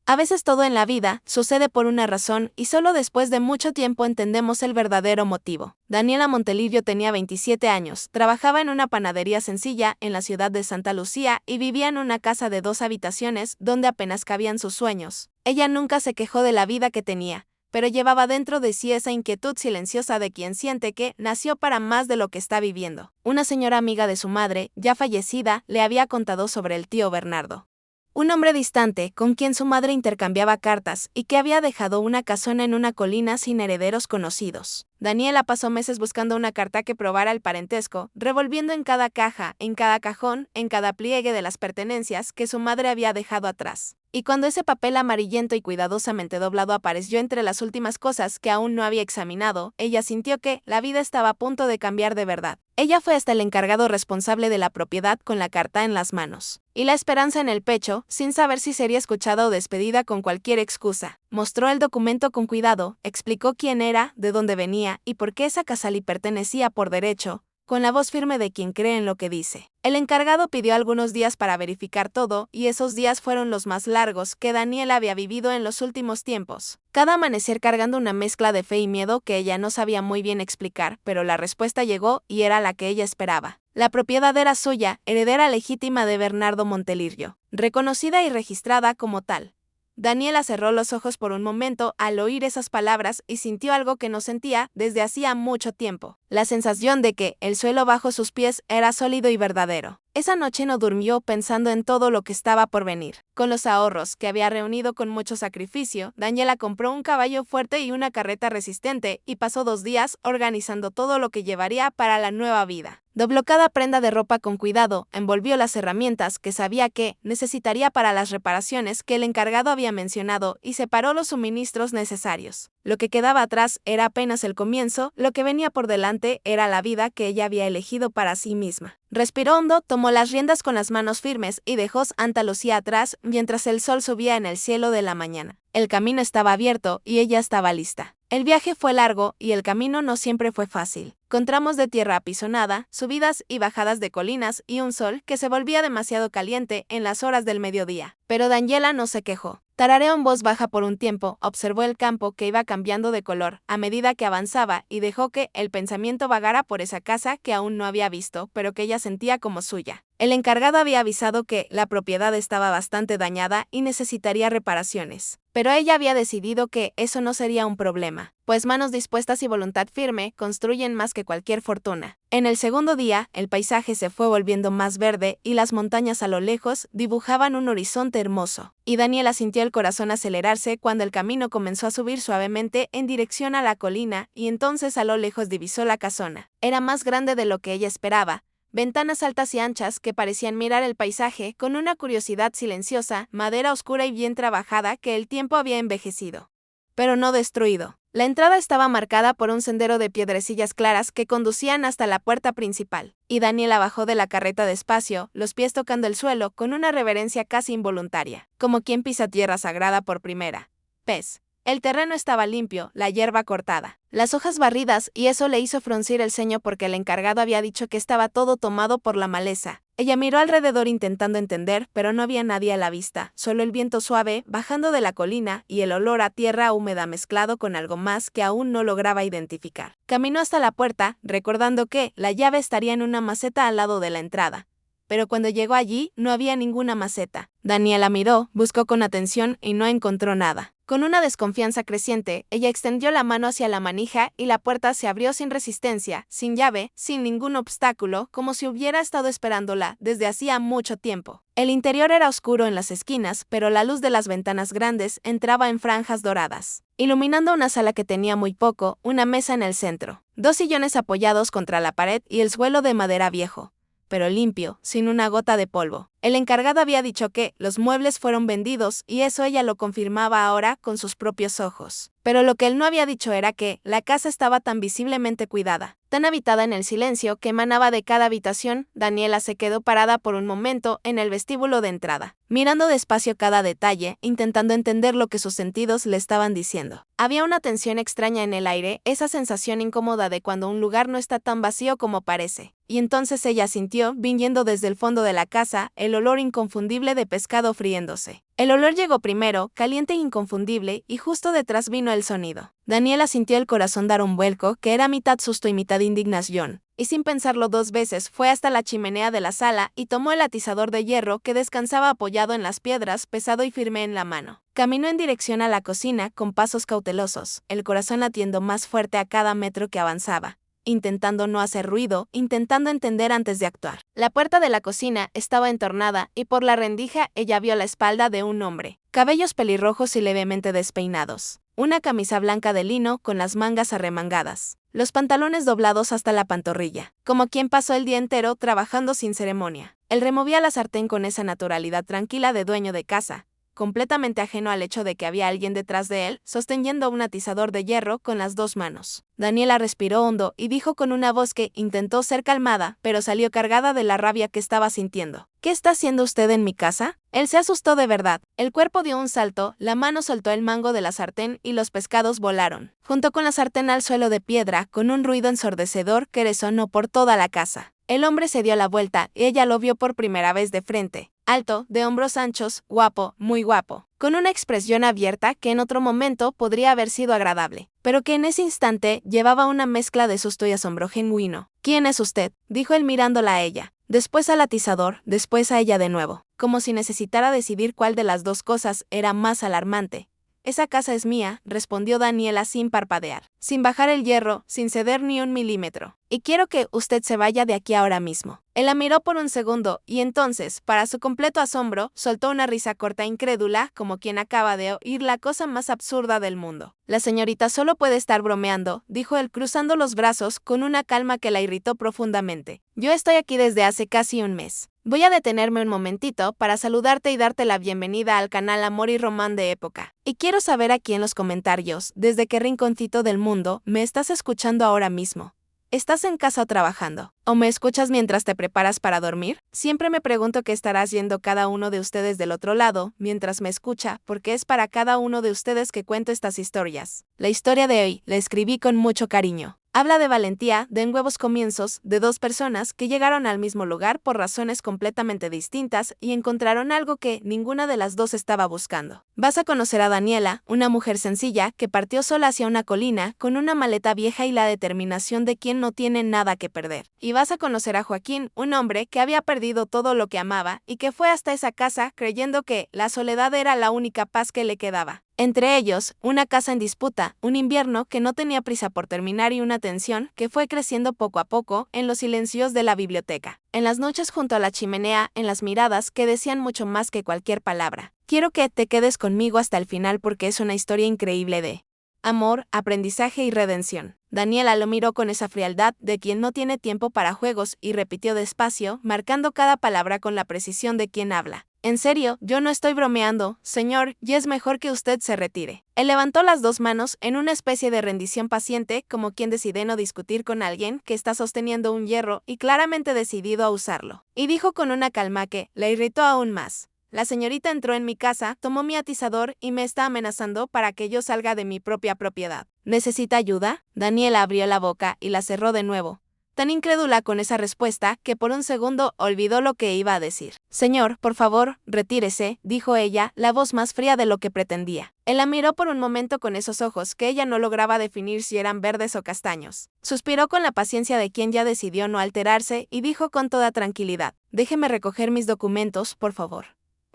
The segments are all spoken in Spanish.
A veces todo en la vida sucede por una razón y solo después de mucho tiempo entendemos el verdadero motivo. Daniela Montelirio tenía 27 años, trabajaba en una panadería sencilla en la ciudad de Santa Lucía y vivía en una casa de 2 habitaciones donde apenas cabían sus sueños. Ella nunca se quejó de la vida que tenía, pero llevaba dentro de sí esa inquietud silenciosa de quien siente que nació para más de lo que está viviendo. Una señora amiga de su madre, ya fallecida, le había contado sobre el tío Bernardo. Un hombre distante, con quien su madre intercambiaba cartas y que había dejado una casona en una colina sin herederos conocidos. Daniela pasó meses buscando una carta que probara el parentesco, revolviendo en cada caja, en cada cajón, en cada pliegue de las pertenencias que su madre había dejado atrás. Y cuando ese papel amarillento y cuidadosamente doblado apareció entre las últimas cosas que aún no había examinado, ella sintió que la vida estaba a punto de cambiar de verdad. Ella fue hasta el encargado responsable de la propiedad con la carta en las manos y la esperanza en el pecho, sin saber si sería escuchada o despedida con cualquier excusa. Mostró el documento con cuidado, explicó quién era, de dónde venía y por qué esa casa le pertenecía por derecho, con la voz firme de quien cree en lo que dice. El encargado pidió algunos días para verificar todo, y esos días fueron los más largos que Daniela había vivido en los últimos tiempos. Cada amanecer cargando una mezcla de fe y miedo que ella no sabía muy bien explicar, pero la respuesta llegó y era la que ella esperaba. La propiedad era suya, heredera legítima de Bernardo Montelirio, reconocida y registrada como tal. Daniela cerró los ojos por un momento al oír esas palabras y sintió algo que no sentía desde hacía mucho tiempo, la sensación de que el suelo bajo sus pies era sólido y verdadero. Esa noche no durmió pensando en todo lo que estaba por venir. Con los ahorros que había reunido con mucho sacrificio, Daniela compró un caballo fuerte y una carreta resistente y pasó 2 días organizando todo lo que llevaría para la nueva vida. Dobló cada prenda de ropa con cuidado, envolvió las herramientas que sabía que necesitaría para las reparaciones que el encargado había mencionado y separó los suministros necesarios. Lo que quedaba atrás era apenas el comienzo, lo que venía por delante era la vida que ella había elegido para sí misma. Respiró hondo, tomó las riendas con las manos firmes y dejó Santa Lucía atrás mientras el sol subía en el cielo de la mañana. El camino estaba abierto y ella estaba lista. El viaje fue largo y el camino no siempre fue fácil, con tramos de tierra apisonada, subidas y bajadas de colinas y un sol que se volvía demasiado caliente en las horas del mediodía. Pero Daniela no se quejó. Tarareó en voz baja por un tiempo, observó el campo que iba cambiando de color a medida que avanzaba y dejó que el pensamiento vagara por esa casa que aún no había visto, pero que ella sentía como suya. El encargado había avisado que la propiedad estaba bastante dañada y necesitaría reparaciones. Pero ella había decidido que eso no sería un problema, pues manos dispuestas y voluntad firme construyen más que cualquier fortuna. En el segundo día, el paisaje se fue volviendo más verde y las montañas a lo lejos dibujaban un horizonte hermoso. Y Daniela sintió el corazón acelerarse cuando el camino comenzó a subir suavemente en dirección a la colina y entonces a lo lejos divisó la casona. Era más grande de lo que ella esperaba. Ventanas altas y anchas que parecían mirar el paisaje con una curiosidad silenciosa, madera oscura y bien trabajada que el tiempo había envejecido, pero no destruido. La entrada estaba marcada por un sendero de piedrecillas claras que conducían hasta la puerta principal, y Daniela bajó de la carreta despacio, los pies tocando el suelo con una reverencia casi involuntaria, como quien pisa tierra sagrada por primera vez. El terreno estaba limpio, la hierba cortada, las hojas barridas, y eso le hizo fruncir el ceño porque el encargado había dicho que estaba todo tomado por la maleza. Ella miró alrededor intentando entender, pero no había nadie a la vista, solo el viento suave bajando de la colina y el olor a tierra húmeda mezclado con algo más que aún no lograba identificar. Caminó hasta la puerta, recordando que la llave estaría en una maceta al lado de la entrada. Pero cuando llegó allí, no había ninguna maceta. Daniela miró, buscó con atención y no encontró nada. Con una desconfianza creciente, ella extendió la mano hacia la manija y la puerta se abrió sin resistencia, sin llave, sin ningún obstáculo, como si hubiera estado esperándola desde hacía mucho tiempo. El interior era oscuro en las esquinas, pero la luz de las ventanas grandes entraba en franjas doradas, iluminando una sala que tenía muy poco, una mesa en el centro, 2 sillones apoyados contra la pared y el suelo de madera viejo, pero limpio, sin una gota de polvo. El encargado había dicho que los muebles fueron vendidos y eso ella lo confirmaba ahora con sus propios ojos. Pero lo que él no había dicho era que la casa estaba tan visiblemente cuidada, tan habitada en el silencio que emanaba de cada habitación. Daniela se quedó parada por un momento en el vestíbulo de entrada, mirando despacio cada detalle, intentando entender lo que sus sentidos le estaban diciendo. Había una tensión extraña en el aire, esa sensación incómoda de cuando un lugar no está tan vacío como parece. Y entonces ella sintió, viniendo desde el fondo de la casa, el el olor inconfundible de pescado friéndose. El olor llegó primero, caliente e inconfundible, y justo detrás vino el sonido. Daniela sintió el corazón dar un vuelco que era mitad susto y mitad indignación, y sin pensarlo dos veces fue hasta la chimenea de la sala y tomó el atizador de hierro que descansaba apoyado en las piedras, pesado y firme en la mano. Caminó en dirección a la cocina con pasos cautelosos, el corazón latiendo más fuerte a cada metro que avanzaba, intentando no hacer ruido, intentando entender antes de actuar. La puerta de la cocina estaba entornada y por la rendija ella vio la espalda de un hombre, cabellos pelirrojos y levemente despeinados, una camisa blanca de lino con las mangas arremangadas, los pantalones doblados hasta la pantorrilla, como quien pasó el día entero trabajando sin ceremonia. Él removía la sartén con esa naturalidad tranquila de dueño de casa, completamente ajeno al hecho de que había alguien detrás de él, sosteniendo un atizador de hierro con las dos manos. Daniela respiró hondo y dijo con una voz que intentó ser calmada, pero salió cargada de la rabia que estaba sintiendo. ¿Qué está haciendo usted en mi casa? Él se asustó de verdad. El cuerpo dio un salto, la mano soltó el mango de la sartén y los pescados volaron, junto con la sartén al suelo de piedra, con un ruido ensordecedor que resonó por toda la casa. El hombre se dio la vuelta y ella lo vio por primera vez de frente. Alto, de hombros anchos, guapo, muy guapo, con una expresión abierta que en otro momento podría haber sido agradable, pero que en ese instante llevaba una mezcla de susto y asombro genuino. ¿Quién es usted?, dijo él mirándola a ella, después al atizador, después a ella de nuevo, como si necesitara decidir cuál de las dos cosas era más alarmante. Esa casa es mía, respondió Daniela sin parpadear, sin bajar el hierro, sin ceder ni un milímetro. Y quiero que usted se vaya de aquí ahora mismo. Él la miró por un segundo, y entonces, para su completo asombro, soltó una risa corta e incrédula, como quien acaba de oír la cosa más absurda del mundo. La señorita solo puede estar bromeando, dijo él cruzando los brazos con una calma que la irritó profundamente. Yo estoy aquí desde hace casi un mes. Voy a detenerme un momentito para saludarte y darte la bienvenida al canal Amor y Román de Época. Y quiero saber aquí en los comentarios, desde qué rinconcito del mundo me estás escuchando ahora mismo. ¿Estás en casa o trabajando? ¿O me escuchas mientras te preparas para dormir? Siempre me pregunto qué estará haciendo cada uno de ustedes del otro lado, mientras me escucha, porque es para cada uno de ustedes que cuento estas historias. La historia de hoy la escribí con mucho cariño. Habla de valentía, de nuevos comienzos, de dos personas que llegaron al mismo lugar por razones completamente distintas y encontraron algo que ninguna de las dos estaba buscando. Vas a conocer a Daniela, una mujer sencilla que partió sola hacia una colina con una maleta vieja y la determinación de quien no tiene nada que perder. Y vas a conocer a Joaquín, un hombre que había perdido todo lo que amaba y que fue hasta esa casa creyendo que la soledad era la única paz que le quedaba. Entre ellos, una casa en disputa, un invierno que no tenía prisa por terminar y una tensión que fue creciendo poco a poco en los silencios de la biblioteca. En las noches junto a la chimenea, en las miradas que decían mucho más que cualquier palabra. Quiero que te quedes conmigo hasta el final porque es una historia increíble de amor, aprendizaje y redención. Daniela lo miró con esa frialdad de quien no tiene tiempo para juegos y repitió despacio, marcando cada palabra con la precisión de quien habla. En serio, yo no estoy bromeando, señor, y es mejor que usted se retire. Él levantó las dos manos en una especie de rendición paciente, como quien decide no discutir con alguien que está sosteniendo un hierro y claramente decidido a usarlo. Y dijo con una calma que la irritó aún más. La señorita entró en mi casa, tomó mi atizador y me está amenazando para que yo salga de mi propia propiedad. ¿Necesita ayuda? Daniela abrió la boca y la cerró de nuevo, tan incrédula con esa respuesta que por un segundo olvidó lo que iba a decir. Señor, por favor, retírese, dijo ella, la voz más fría de lo que pretendía. Él la miró por un momento con esos ojos que ella no lograba definir si eran verdes o castaños. Suspiró con la paciencia de quien ya decidió no alterarse y dijo con toda tranquilidad, déjeme recoger mis documentos, por favor.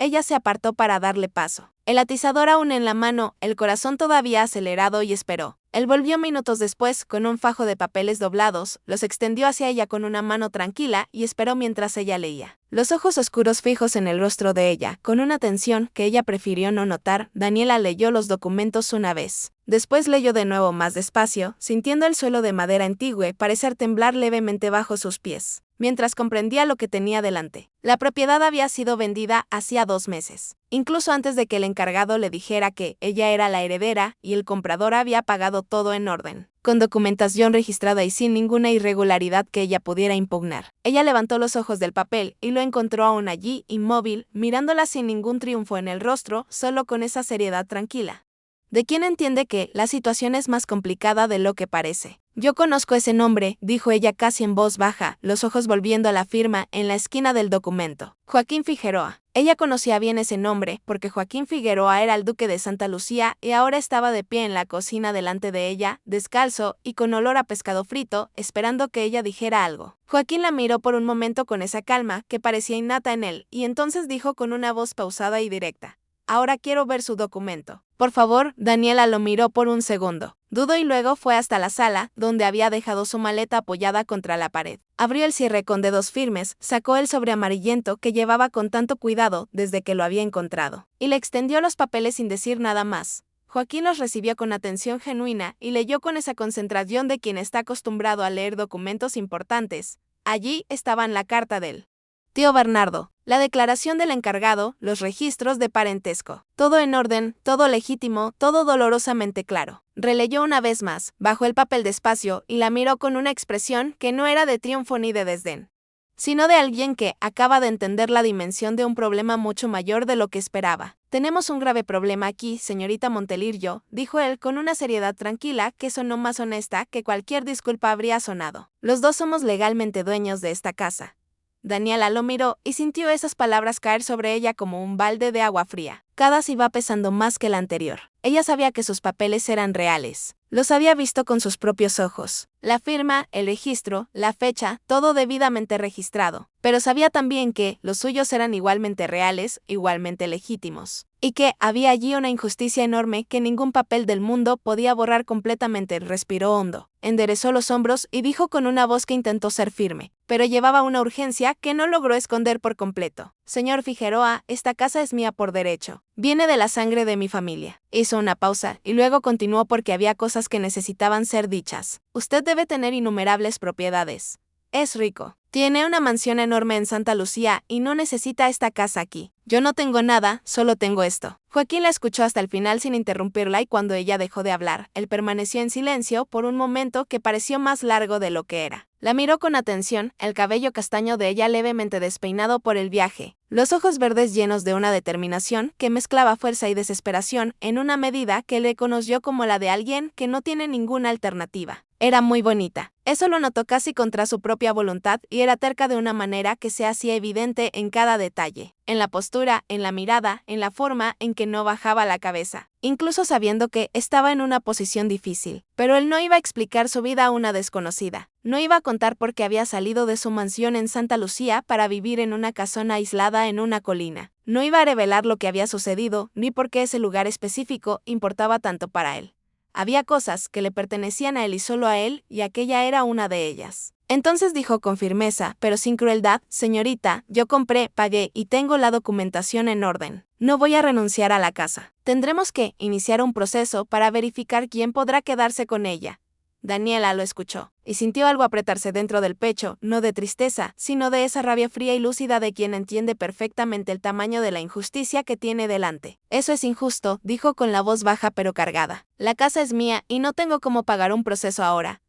Ella se apartó para darle paso. El atizador aún en la mano, el corazón todavía acelerado y esperó. Él volvió minutos después con un fajo de papeles doblados, los extendió hacia ella con una mano tranquila y esperó mientras ella leía. Los ojos oscuros fijos en el rostro de ella, con una tensión que ella prefirió no notar, Daniela leyó los documentos una vez. Después leyó de nuevo más despacio, sintiendo el suelo de madera antigua parecer temblar levemente bajo sus pies, mientras comprendía lo que tenía delante. La propiedad había sido vendida hacía 2 meses, incluso antes de que el encargado le dijera que ella era la heredera y el comprador había pagado todo en orden, con documentación registrada y sin ninguna irregularidad que ella pudiera impugnar. Ella levantó los ojos del papel y lo encontró aún allí, inmóvil, mirándola sin ningún triunfo en el rostro, solo con esa seriedad tranquila. ¿De quién entiende que la situación es más complicada de lo que parece? Yo conozco ese nombre, dijo ella casi en voz baja, los ojos volviendo a la firma en la esquina del documento. Joaquín Figueroa. Ella conocía bien ese nombre, porque Joaquín Figueroa era el duque de Santa Lucía y ahora estaba de pie en la cocina delante de ella, descalzo y con olor a pescado frito, esperando que ella dijera algo. Joaquín la miró por un momento con esa calma que parecía innata en él, y entonces dijo con una voz pausada y directa: Ahora quiero ver su documento. Por favor. Daniela lo miró por un segundo. Dudó y luego fue hasta la sala, donde había dejado su maleta apoyada contra la pared. Abrió el cierre con dedos firmes, sacó el sobre amarillento que llevaba con tanto cuidado desde que lo había encontrado, y le extendió los papeles sin decir nada más. Joaquín los recibió con atención genuina y leyó con esa concentración de quien está acostumbrado a leer documentos importantes. Allí estaban la carta del tío Bernardo, la declaración del encargado, los registros de parentesco. Todo en orden, todo legítimo, todo dolorosamente claro. Releyó una vez más, bajó el papel despacio y la miró con una expresión que no era de triunfo ni de desdén, sino de alguien que acaba de entender la dimensión de un problema mucho mayor de lo que esperaba. Tenemos un grave problema aquí, señorita Montelirio, dijo él con una seriedad tranquila que sonó más honesta que cualquier disculpa habría sonado. Los dos somos legalmente dueños de esta casa. Daniela lo miró y sintió esas palabras caer sobre ella como un balde de agua fría. Cada iba pesando más que la anterior. Ella sabía que sus papeles eran reales. Los había visto con sus propios ojos. La firma, el registro, la fecha, todo debidamente registrado. Pero sabía también que los suyos eran igualmente reales, igualmente legítimos. Y que había allí una injusticia enorme que ningún papel del mundo podía borrar completamente. Respiró hondo, enderezó los hombros y dijo con una voz que intentó ser firme, pero llevaba una urgencia que no logró esconder por completo: Señor Figueroa, esta casa es mía por derecho. Viene de la sangre de mi familia. Hizo una pausa y luego continuó porque había cosas que necesitaban ser dichas. Usted debe tener innumerables propiedades. Es rico. Tiene una mansión enorme en Santa Lucía y no necesita esta casa aquí. Yo no tengo nada, solo tengo esto. Joaquín la escuchó hasta el final sin interrumpirla y cuando ella dejó de hablar, él permaneció en silencio por un momento que pareció más largo de lo que era. La miró con atención, el cabello castaño de ella levemente despeinado por el viaje, los ojos verdes llenos de una determinación que mezclaba fuerza y desesperación en una medida que le conoció como la de alguien que no tiene ninguna alternativa. Era muy bonita. Eso lo notó casi contra su propia voluntad y era terca de una manera que se hacía evidente en cada detalle, en la postura, en la mirada, en la forma en que no bajaba la cabeza, incluso sabiendo que estaba en una posición difícil. Pero él no iba a explicar su vida a una desconocida. No iba a contar por qué había salido de su mansión en Santa Lucía para vivir en una casona aislada en una colina. No iba a revelar lo que había sucedido, ni por qué ese lugar específico importaba tanto para él. Había cosas que le pertenecían a él y solo a él, y aquella era una de ellas. Entonces dijo con firmeza, pero sin crueldad: Señorita, yo compré, pagué y tengo la documentación en orden. No voy a renunciar a la casa. Tendremos que iniciar un proceso para verificar quién podrá quedarse con ella. Daniela lo escuchó, y sintió algo apretarse dentro del pecho, no de tristeza, sino de esa rabia fría y lúcida de quien entiende perfectamente el tamaño de la injusticia que tiene delante. Eso es injusto, dijo con la voz baja pero cargada. La casa es mía y no tengo cómo pagar un proceso ahora.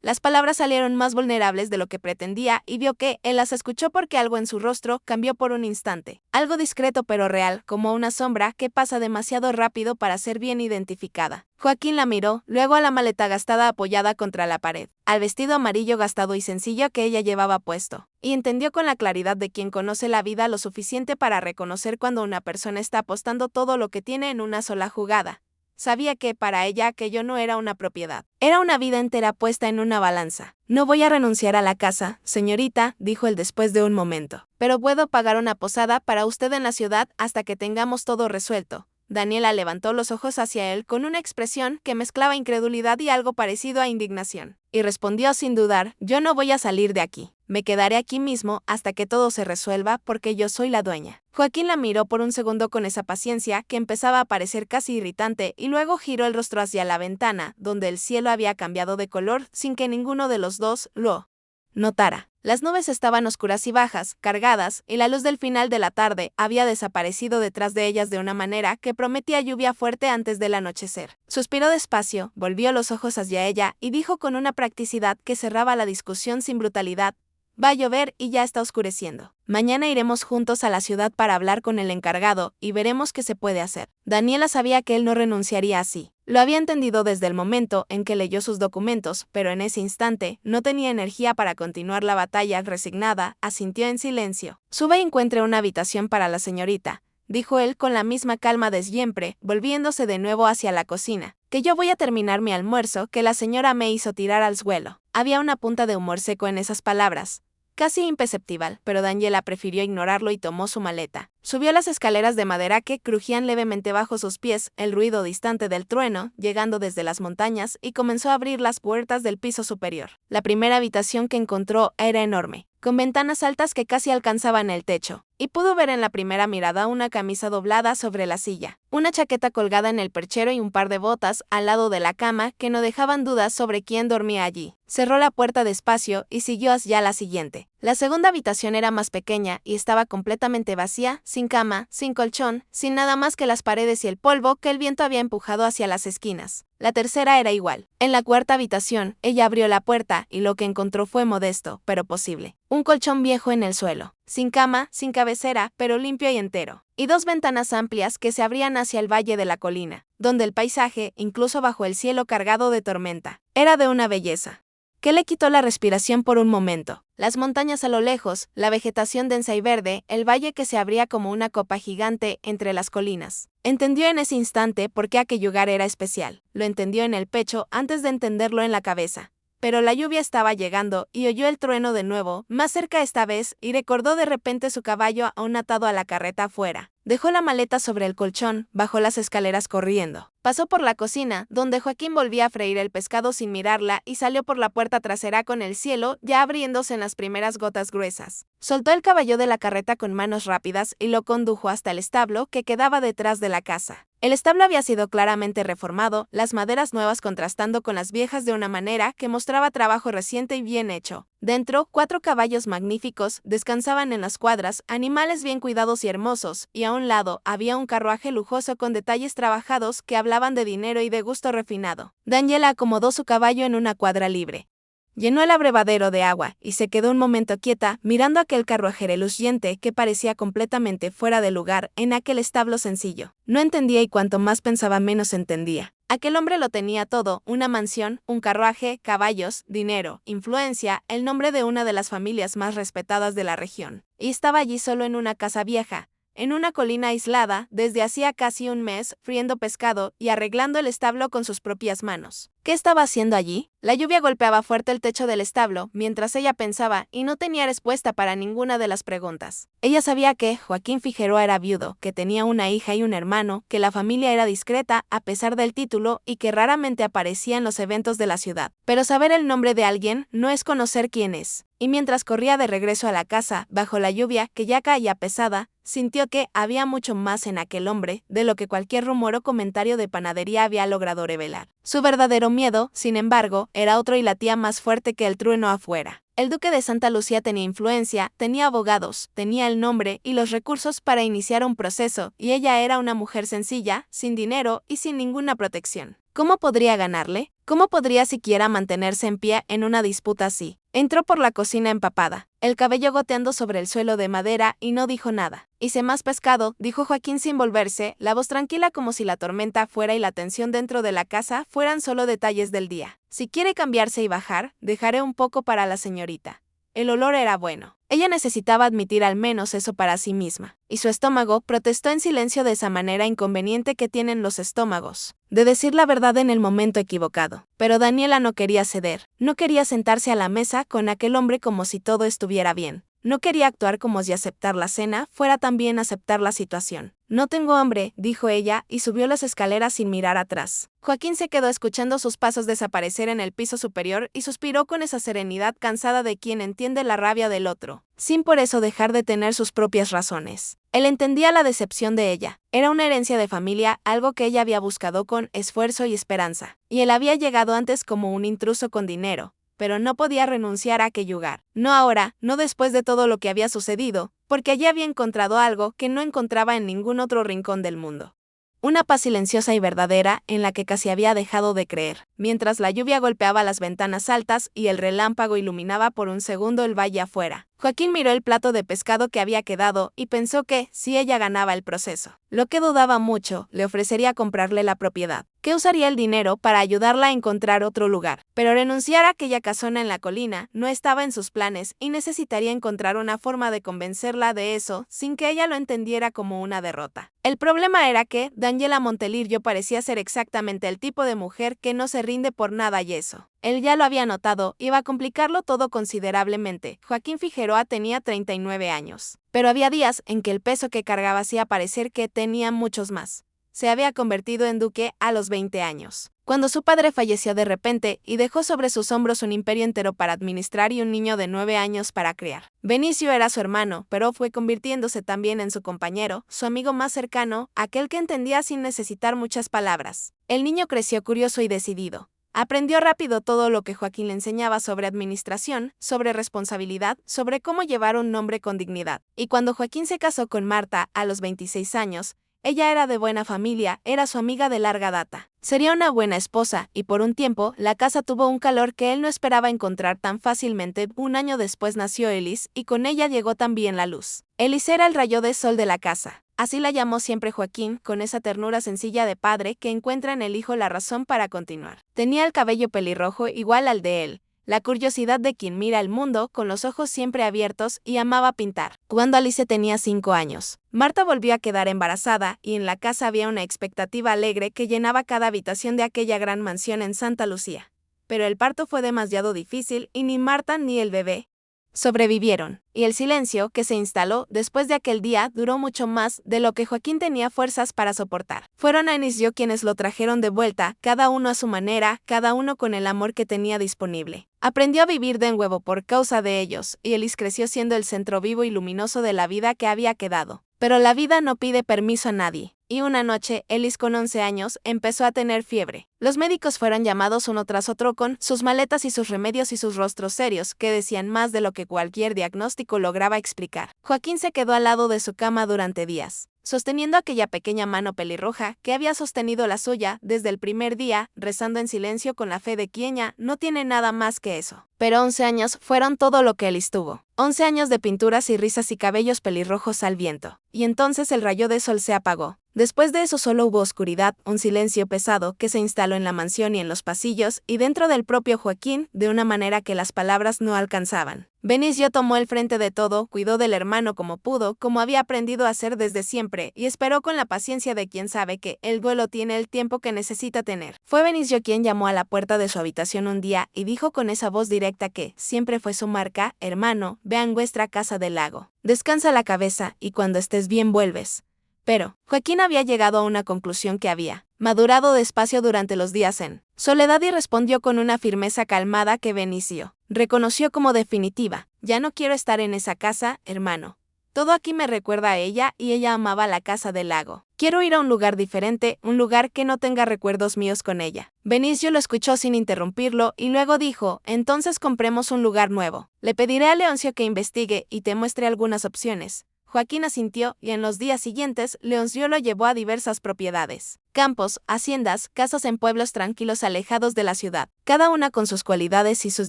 Las palabras salieron más vulnerables de lo que pretendía y vio que él las escuchó porque algo en su rostro cambió por un instante. Algo discreto pero real, como una sombra que pasa demasiado rápido para ser bien identificada. Joaquín la miró, luego a la maleta gastada apoyada contra la pared, al vestido amarillo gastado y sencillo que ella llevaba puesto, y entendió con la claridad de quien conoce la vida lo suficiente para reconocer cuando una persona está apostando todo lo que tiene en una sola jugada. Sabía que para ella aquello no era una propiedad. Era una vida entera puesta en una balanza. No voy a renunciar a la casa, señorita, dijo él después de un momento. Pero puedo pagar una posada para usted en la ciudad hasta que tengamos todo resuelto. Daniela levantó los ojos hacia él con una expresión que mezclaba incredulidad y algo parecido a indignación. Y respondió sin dudar: yo no voy a salir de aquí. Me quedaré aquí mismo hasta que todo se resuelva porque yo soy la dueña. Joaquín la miró por un segundo con esa paciencia que empezaba a parecer casi irritante y luego giró el rostro hacia la ventana, donde el cielo había cambiado de color sin que ninguno de los dos lo notara. Las nubes estaban oscuras y bajas, cargadas, y la luz del final de la tarde había desaparecido detrás de ellas de una manera que prometía lluvia fuerte antes del anochecer. Suspiró despacio, volvió los ojos hacia ella y dijo con una practicidad que cerraba la discusión sin brutalidad: Va a llover y ya está oscureciendo. Mañana iremos juntos a la ciudad para hablar con el encargado y veremos qué se puede hacer. Daniela sabía que él no renunciaría así. Lo había entendido desde el momento en que leyó sus documentos, pero en ese instante no tenía energía para continuar la batalla. Resignada, asintió en silencio. Sube y encuentre una habitación para la señorita, dijo él con la misma calma de siempre, volviéndose de nuevo hacia la cocina. Que yo voy a terminar mi almuerzo, que la señora me hizo tirar al suelo. Había una punta de humor seco en esas palabras, casi imperceptible, pero Daniela prefirió ignorarlo y tomó su maleta. Subió las escaleras de madera que crujían levemente bajo sus pies, el ruido distante del trueno, llegando desde las montañas, y comenzó a abrir las puertas del piso superior. La primera habitación que encontró era enorme, con ventanas altas que casi alcanzaban el techo, y pudo ver en la primera mirada una camisa doblada sobre la silla, una chaqueta colgada en el perchero y un par de botas al lado de la cama que no dejaban dudas sobre quién dormía allí. Cerró la puerta despacio y siguió hacia la siguiente. La segunda habitación era más pequeña y estaba completamente vacía, sin cama, sin colchón, sin nada más que las paredes y el polvo que el viento había empujado hacia las esquinas. La tercera era igual. En la cuarta habitación, ella abrió la puerta y lo que encontró fue modesto, pero posible. Un colchón viejo en el suelo, sin cama, sin cabecera, pero limpio y entero, y dos ventanas amplias que se abrían hacia el valle de la colina, donde el paisaje, incluso bajo el cielo cargado de tormenta, era de una belleza que le quitó la respiración por un momento. Las montañas a lo lejos, la vegetación densa y verde, el valle que se abría como una copa gigante entre las colinas. Entendió en ese instante por qué aquel lugar era especial. Lo entendió en el pecho antes de entenderlo en la cabeza. Pero la lluvia estaba llegando y oyó el trueno de nuevo, más cerca esta vez, y recordó de repente su caballo aún atado a la carreta afuera. Dejó la maleta sobre el colchón, bajó las escaleras corriendo. Pasó por la cocina, donde Joaquín volvía a freír el pescado sin mirarla, y salió por la puerta trasera con el cielo ya abriéndose en las primeras gotas gruesas. Soltó el caballo de la carreta con manos rápidas y lo condujo hasta el establo que quedaba detrás de la casa. El establo había sido claramente reformado, las maderas nuevas contrastando con las viejas de una manera que mostraba trabajo reciente y bien hecho. Dentro, 4 caballos magníficos descansaban en las cuadras, animales bien cuidados y hermosos, y a un lado había un carruaje lujoso con detalles trabajados que hablaban de dinero y de gusto refinado. Daniela acomodó su caballo en una cuadra libre. Llenó el abrevadero de agua y se quedó un momento quieta mirando aquel carruaje reluciente que parecía completamente fuera de lugar en aquel establo sencillo. No entendía y cuanto más pensaba menos entendía. Aquel hombre lo tenía todo, una mansión, un carruaje, caballos, dinero, influencia, el nombre de una de las familias más respetadas de la región. Y estaba allí solo en una casa vieja, en una colina aislada, desde hacía casi un mes, friendo pescado y arreglando el establo con sus propias manos. ¿Qué estaba haciendo allí? La lluvia golpeaba fuerte el techo del establo, mientras ella pensaba, y no tenía respuesta para ninguna de las preguntas. Ella sabía que Joaquín Figueroa era viudo, que tenía una hija y un hermano, que la familia era discreta a pesar del título y que raramente aparecía en los eventos de la ciudad. Pero saber el nombre de alguien no es conocer quién es. Y mientras corría de regreso a la casa, bajo la lluvia que ya caía pesada, sintió que había mucho más en aquel hombre de lo que cualquier rumor o comentario de panadería había logrado revelar. Su verdadero miedo, sin embargo, era otro y latía más fuerte que el trueno afuera. El duque de Santa Lucía tenía influencia, tenía abogados, tenía el nombre y los recursos para iniciar un proceso, y ella era una mujer sencilla, sin dinero y sin ninguna protección. ¿Cómo podría ganarle? ¿Cómo podría siquiera mantenerse en pie en una disputa así? Entró por la cocina empapada, el cabello goteando sobre el suelo de madera y no dijo nada. Hice más pescado, dijo Joaquín sin volverse, la voz tranquila como si la tormenta fuera y la tensión dentro de la casa fueran solo detalles del día. Si quiere cambiarse y bajar, dejaré un poco para la señorita. El olor era bueno. Ella necesitaba admitir al menos eso para sí misma, y su estómago protestó en silencio de esa manera inconveniente que tienen los estómagos, de decir la verdad en el momento equivocado. Pero Daniela no quería ceder, no quería sentarse a la mesa con aquel hombre como si todo estuviera bien. No quería actuar como si aceptar la cena fuera también aceptar la situación. No tengo hambre, dijo ella, y subió las escaleras sin mirar atrás. Joaquín se quedó escuchando sus pasos desaparecer en el piso superior y suspiró con esa serenidad cansada de quien entiende la rabia del otro, sin por eso dejar de tener sus propias razones. Él entendía la decepción de ella. Era una herencia de familia, algo que ella había buscado con esfuerzo y esperanza. Y él había llegado antes como un intruso con dinero, pero no podía renunciar a aquel lugar. No ahora, no después de todo lo que había sucedido, porque allí había encontrado algo que no encontraba en ningún otro rincón del mundo. Una paz silenciosa y verdadera en la que casi había dejado de creer. Mientras la lluvia golpeaba las ventanas altas y el relámpago iluminaba por un segundo el valle afuera, Joaquín miró el plato de pescado que había quedado y pensó que, si ella ganaba el proceso, lo que dudaba mucho, le ofrecería comprarle la propiedad, que usaría el dinero para ayudarla a encontrar otro lugar. Pero renunciar a aquella casona en la colina no estaba en sus planes y necesitaría encontrar una forma de convencerla de eso sin que ella lo entendiera como una derrota. El problema era que Daniela Montelirio parecía ser exactamente el tipo de mujer que no se rinde por nada y eso. Él ya lo había notado, iba a complicarlo todo considerablemente. Joaquín Figueroa tenía 39 años, pero había días en que el peso que cargaba hacía parecer que tenía muchos más. Se había convertido en duque a los 20 años, cuando su padre falleció de repente y dejó sobre sus hombros un imperio entero para administrar y un niño de 9 años para criar. Benicio era su hermano, pero fue convirtiéndose también en su compañero, su amigo más cercano, aquel que entendía sin necesitar muchas palabras. El niño creció curioso y decidido. Aprendió rápido todo lo que Joaquín le enseñaba sobre administración, sobre responsabilidad, sobre cómo llevar un nombre con dignidad. Y cuando Joaquín se casó con Marta, a los 26 años, ella era de buena familia, era su amiga de larga data. Sería una buena esposa, y por un tiempo, la casa tuvo un calor que él no esperaba encontrar tan fácilmente. Un año después nació Elis, y con ella llegó también la luz. Elis era el rayo de sol de la casa. Así la llamó siempre Joaquín, con esa ternura sencilla de padre que encuentra en el hijo la razón para continuar. Tenía el cabello pelirrojo igual al de él, la curiosidad de quien mira el mundo con los ojos siempre abiertos, y amaba pintar. Cuando Alice tenía 5 años, Marta volvió a quedar embarazada y en la casa había una expectativa alegre que llenaba cada habitación de aquella gran mansión en Santa Lucía. Pero el parto fue demasiado difícil y ni Marta ni el bebé sobrevivieron, y el silencio que se instaló después de aquel día duró mucho más de lo que Joaquín tenía fuerzas para soportar. Fueron Enis y yo quienes lo trajeron de vuelta, cada uno a su manera, cada uno con el amor que tenía disponible. Aprendió a vivir de nuevo por causa de ellos, y Elis creció siendo el centro vivo y luminoso de la vida que había quedado. Pero la vida no pide permiso a nadie, y una noche, Elis con 11 años, empezó a tener fiebre. Los médicos fueron llamados uno tras otro con sus maletas y sus remedios y sus rostros serios, que decían más de lo que cualquier diagnóstico lograba explicar. Joaquín se quedó al lado de su cama durante días, sosteniendo aquella pequeña mano pelirroja que había sostenido la suya desde el primer día, rezando en silencio con la fe de quien ya no tiene nada más que eso. Pero 11 años fueron todo lo que Elis tuvo. 11 años de pinturas y risas y cabellos pelirrojos al viento. Y entonces el rayo de sol se apagó. Después de eso solo hubo oscuridad, un silencio pesado que se instaló en la mansión y en los pasillos, y dentro del propio Joaquín, de una manera que las palabras no alcanzaban. Benicio tomó el frente de todo, cuidó del hermano como pudo, como había aprendido a hacer desde siempre, y esperó con la paciencia de quien sabe que el duelo tiene el tiempo que necesita tener. Fue Benicio quien llamó a la puerta de su habitación un día y dijo con esa voz directa que siempre fue su marca: hermano, vean vuestra casa del lago. Descansa la cabeza y cuando estés bien vuelves. Pero Joaquín había llegado a una conclusión que había madurado despacio durante los días en soledad y respondió con una firmeza calmada que Benicio reconoció como definitiva: ya no quiero estar en esa casa, hermano. Todo aquí me recuerda a ella y ella amaba la casa del lago. Quiero ir a un lugar diferente, un lugar que no tenga recuerdos míos con ella. Benicio lo escuchó sin interrumpirlo y luego dijo: entonces compremos un lugar nuevo. Le pediré a Leoncio que investigue y te muestre algunas opciones. Joaquín asintió y en los días siguientes Leoncio lo llevó a diversas propiedades, campos, haciendas, casas en pueblos tranquilos alejados de la ciudad, cada una con sus cualidades y sus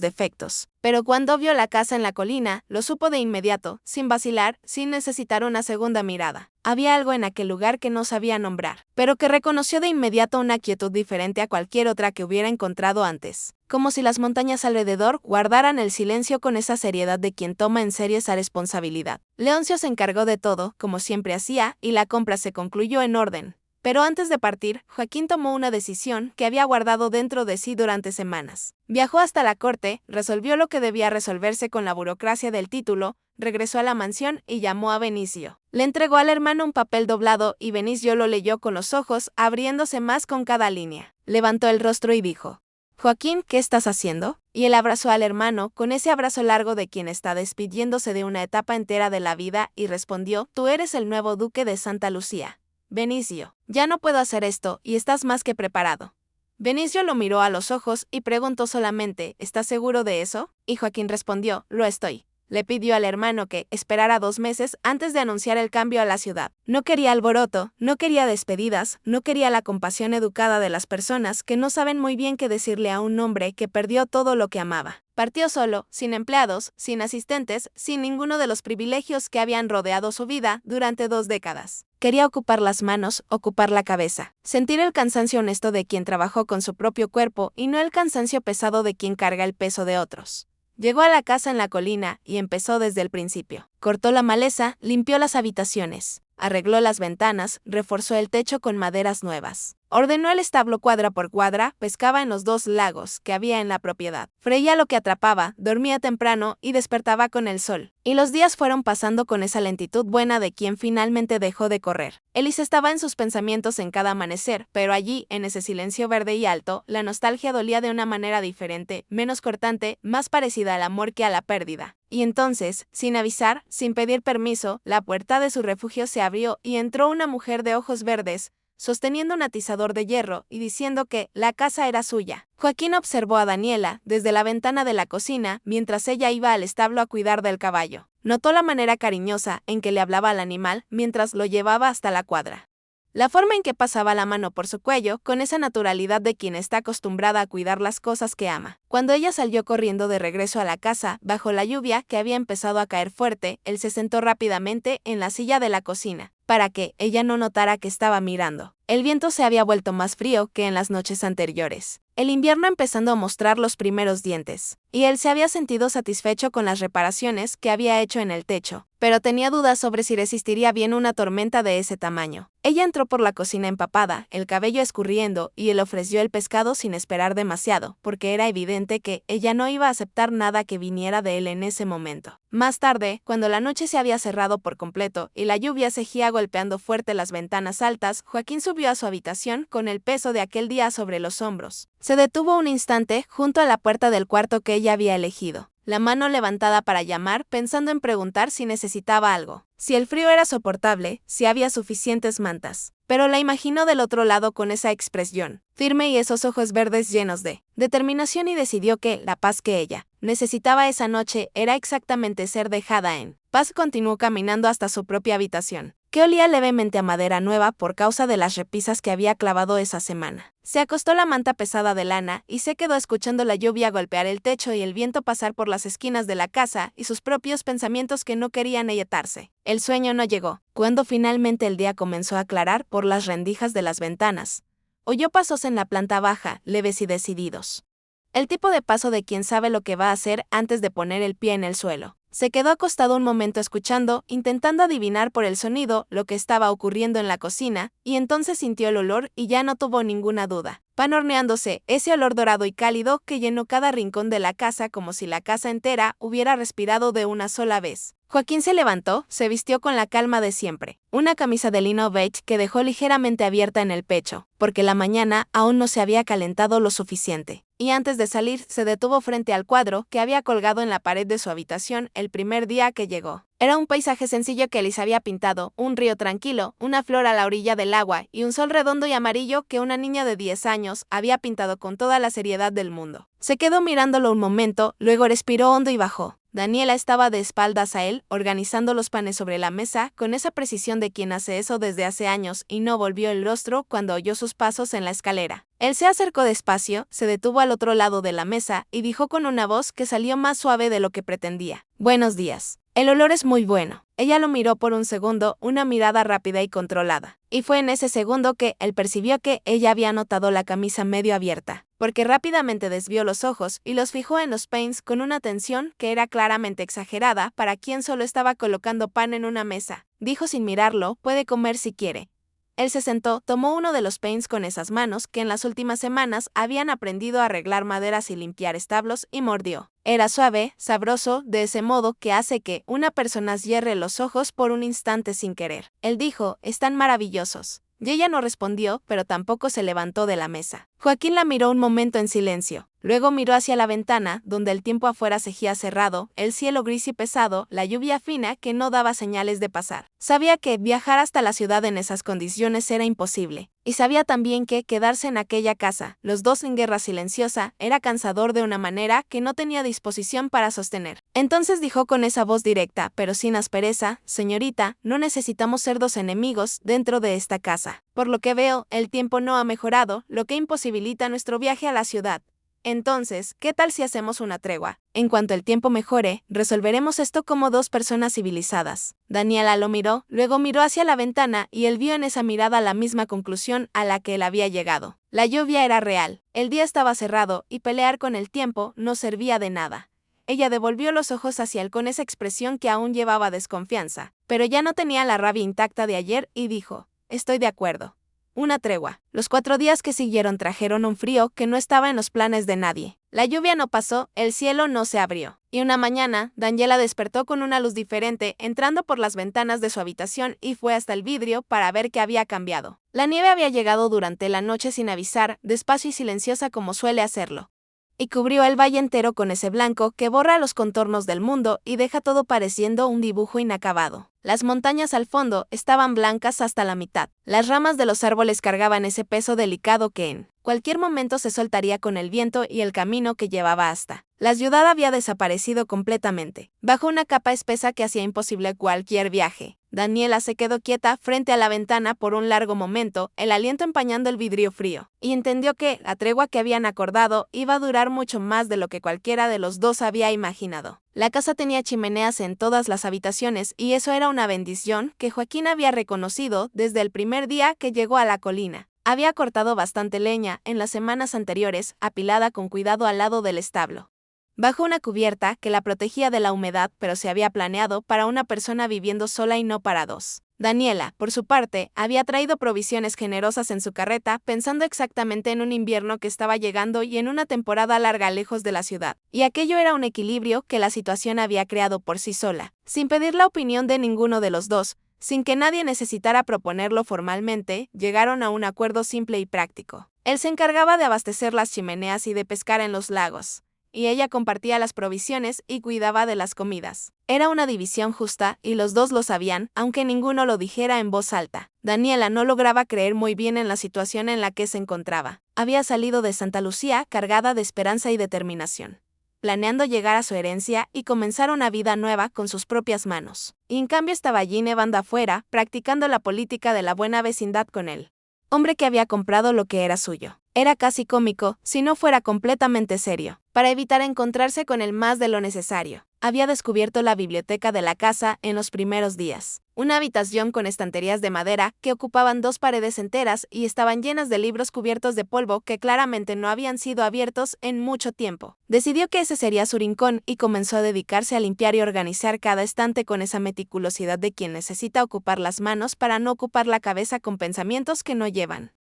defectos. Pero cuando vio la casa en la colina, lo supo de inmediato, sin vacilar, sin necesitar una segunda mirada. Había algo en aquel lugar que no sabía nombrar, pero que reconoció de inmediato una quietud diferente a cualquier otra que hubiera encontrado antes. Como si las montañas alrededor guardaran el silencio con esa seriedad de quien toma en serio esa responsabilidad. Leoncio se encargó de todo, como siempre hacía, y la compra se concluyó en orden. Pero antes de partir, Joaquín tomó una decisión que había guardado dentro de sí durante semanas. Viajó hasta la corte, resolvió lo que debía resolverse con la burocracia del título, regresó a la mansión y llamó a Benicio. Le entregó al hermano un papel doblado y Benicio lo leyó con los ojos, abriéndose más con cada línea. Levantó el rostro y dijo: Joaquín, ¿qué estás haciendo? Y él abrazó al hermano, con ese abrazo largo de quien está despidiéndose de una etapa entera de la vida, y respondió: tú eres el nuevo duque de Santa Lucía. Benicio, ya no puedo hacer esto, y estás más que preparado. Benicio lo miró a los ojos y preguntó solamente: ¿estás seguro de eso? Y Joaquín respondió: lo estoy. Le pidió al hermano que esperara 2 meses antes de anunciar el cambio a la ciudad. No quería alboroto, no quería despedidas, no quería la compasión educada de las personas que no saben muy bien qué decirle a un hombre que perdió todo lo que amaba. Partió solo, sin empleados, sin asistentes, sin ninguno de los privilegios que habían rodeado su vida durante 2 décadas. Quería ocupar las manos, ocupar la cabeza, sentir el cansancio honesto de quien trabajó con su propio cuerpo y no el cansancio pesado de quien carga el peso de otros. Llegó a la casa en la colina y empezó desde el principio. Cortó la maleza, limpió las habitaciones, arregló las ventanas, reforzó el techo con maderas nuevas. Ordenó el establo cuadra por cuadra, pescaba en los 2 lagos que había en la propiedad. Freía lo que atrapaba, dormía temprano y despertaba con el sol. Y los días fueron pasando con esa lentitud buena de quien finalmente dejó de correr. Elise estaba en sus pensamientos en cada amanecer, pero allí, en ese silencio verde y alto, la nostalgia dolía de una manera diferente, menos cortante, más parecida al amor que a la pérdida. Y entonces, sin avisar, sin pedir permiso, la puerta de su refugio se abrió y entró una mujer de ojos verdes, sosteniendo un atizador de hierro y diciendo que la casa era suya. Joaquín observó a Daniela desde la ventana de la cocina mientras ella iba al establo a cuidar del caballo. Notó la manera cariñosa en que le hablaba al animal mientras lo llevaba hasta la cuadra. La forma en que pasaba la mano por su cuello, con esa naturalidad de quien está acostumbrada a cuidar las cosas que ama. Cuando ella salió corriendo de regreso a la casa, bajo la lluvia que había empezado a caer fuerte, él se sentó rápidamente en la silla de la cocina, para que ella no notara que estaba mirando. El viento se había vuelto más frío que en las noches anteriores. El invierno empezando a mostrar los primeros dientes, y él se había sentido satisfecho con las reparaciones que había hecho en el techo, pero tenía dudas sobre si resistiría bien una tormenta de ese tamaño. Ella entró por la cocina empapada, el cabello escurriendo, y él ofreció el pescado sin esperar demasiado, porque era evidente que ella no iba a aceptar nada que viniera de él en ese momento. Más tarde, cuando la noche se había cerrado por completo y la lluvia seguía golpeando fuerte las ventanas altas, Joaquín subió a su habitación con el peso de aquel día sobre los hombros. Se detuvo un instante junto a la puerta del cuarto que ella había elegido, la mano levantada para llamar, pensando en preguntar si necesitaba algo, si el frío era soportable, si había suficientes mantas. Pero la imaginó del otro lado con esa expresión firme y esos ojos verdes llenos de determinación y decidió que la paz que ella necesitaba esa noche era exactamente ser dejada en paz. Continuó caminando hasta su propia habitación, que olía levemente a madera nueva por causa de las repisas que había clavado esa semana. Se acostó la manta pesada de lana y se quedó escuchando la lluvia golpear el techo y el viento pasar por las esquinas de la casa y sus propios pensamientos que no querían eyetarse. El sueño no llegó. Cuando finalmente el día comenzó a aclarar por las rendijas de las ventanas, oyó pasos en la planta baja, leves y decididos. El tipo de paso de quien sabe lo que va a hacer antes de poner el pie en el suelo. Se quedó acostado un momento escuchando, intentando adivinar por el sonido lo que estaba ocurriendo en la cocina, y entonces sintió el olor y ya no tuvo ninguna duda. Pan horneándose, ese olor dorado y cálido que llenó cada rincón de la casa como si la casa entera hubiera respirado de una sola vez. Joaquín se levantó, se vistió con la calma de siempre. Una camisa de lino beige que dejó ligeramente abierta en el pecho, porque la mañana aún no se había calentado lo suficiente. Y antes de salir, se detuvo frente al cuadro que había colgado en la pared de su habitación el primer día que llegó. Era un paisaje sencillo que Elise había pintado, un río tranquilo, una flor a la orilla del agua y un sol redondo y amarillo que una niña de 10 años había pintado con toda la seriedad del mundo. Se quedó mirándolo un momento, luego respiró hondo y bajó. Daniela estaba de espaldas a él, organizando los panes sobre la mesa, con esa precisión de quien hace eso desde hace años, y no volvió el rostro cuando oyó sus pasos en la escalera. Él se acercó despacio, se detuvo al otro lado de la mesa y dijo con una voz que salió más suave de lo que pretendía: «Buenos días. El olor es muy bueno». Ella lo miró por un segundo, una mirada rápida y controlada. Y fue en ese segundo que él percibió que ella había notado la camisa medio abierta, porque rápidamente desvió los ojos y los fijó en los panes con una atención que era claramente exagerada para quien solo estaba colocando pan en una mesa. Dijo sin mirarlo: «Puede comer si quiere». Él se sentó, tomó uno de los panes con esas manos que en las últimas semanas habían aprendido a arreglar maderas y limpiar establos, y mordió. Era suave, sabroso, de ese modo que hace que una persona cierre los ojos por un instante sin querer. Él dijo: «Están maravillosos». Y ella no respondió, pero tampoco se levantó de la mesa. Joaquín la miró un momento en silencio. Luego miró hacia la ventana, donde el tiempo afuera seguía cerrado, el cielo gris y pesado, la lluvia fina que no daba señales de pasar. Sabía que viajar hasta la ciudad en esas condiciones era imposible. Y sabía también que quedarse en aquella casa, los dos en guerra silenciosa, era cansador de una manera que no tenía disposición para sostener. Entonces dijo con esa voz directa, pero sin aspereza: señorita, no necesitamos ser dos enemigos dentro de esta casa. Por lo que veo, el tiempo no ha mejorado, lo que imposibilita nuestro viaje a la ciudad. Entonces, ¿qué tal si hacemos una tregua? En cuanto el tiempo mejore, resolveremos esto como dos personas civilizadas. Daniela lo miró, luego miró hacia la ventana y él vio en esa mirada la misma conclusión a la que él había llegado. La lluvia era real, el día estaba cerrado y pelear con el tiempo no servía de nada. Ella devolvió los ojos hacia él con esa expresión que aún llevaba desconfianza, pero ya no tenía la rabia intacta de ayer y dijo: estoy de acuerdo. Una tregua. Los 4 días que siguieron trajeron un frío que no estaba en los planes de nadie. La lluvia no pasó, el cielo no se abrió. Y una mañana, Daniela despertó con una luz diferente entrando por las ventanas de su habitación y fue hasta el vidrio para ver qué había cambiado. La nieve había llegado durante la noche sin avisar, despacio y silenciosa como suele hacerlo. Y cubrió el valle entero con ese blanco que borra los contornos del mundo y deja todo pareciendo un dibujo inacabado. Las montañas al fondo estaban blancas hasta la mitad. Las ramas de los árboles cargaban ese peso delicado que en cualquier momento se soltaría con el viento y el camino que llevaba hasta. La ciudad había desaparecido completamente, bajo una capa espesa que hacía imposible cualquier viaje. Daniela se quedó quieta frente a la ventana por un largo momento, el aliento empañando el vidrio frío, y entendió que la tregua que habían acordado iba a durar mucho más de lo que cualquiera de los dos había imaginado. La casa tenía chimeneas en todas las habitaciones y eso era una bendición que Joaquín había reconocido desde el primer día que llegó a la colina. Había cortado bastante leña en las semanas anteriores, apilada con cuidado al lado del establo, bajo una cubierta que la protegía de la humedad, pero se había planeado para una persona viviendo sola y no para dos. Daniela, por su parte, había traído provisiones generosas en su carreta, pensando exactamente en un invierno que estaba llegando y en una temporada larga lejos de la ciudad. Y aquello era un equilibrio que la situación había creado por sí sola, sin pedir la opinión de ninguno de los dos, sin que nadie necesitara proponerlo formalmente, llegaron a un acuerdo simple y práctico. Él se encargaba de abastecer las chimeneas y de pescar en los lagos, y ella compartía las provisiones y cuidaba de las comidas. Era una división justa y los dos lo sabían, aunque ninguno lo dijera en voz alta. Daniela no lograba creer muy bien en la situación en la que se encontraba. Había salido de Santa Lucía cargada de esperanza y determinación, planeando llegar a su herencia y comenzar una vida nueva con sus propias manos. Y en cambio estaba allí nevando afuera, practicando la política de la buena vecindad con él. Hombre que había comprado lo que era suyo. Era casi cómico, si no fuera completamente serio, para evitar encontrarse con él más de lo necesario. Había descubierto la biblioteca de la casa en los primeros días. Una habitación con estanterías de madera que ocupaban 2 paredes enteras y estaban llenas de libros cubiertos de polvo que claramente no habían sido abiertos en mucho tiempo. Decidió que ese sería su rincón y comenzó a dedicarse a limpiar y organizar cada estante con esa meticulosidad de quien necesita ocupar las manos para no ocupar la cabeza con pensamientos que no llevan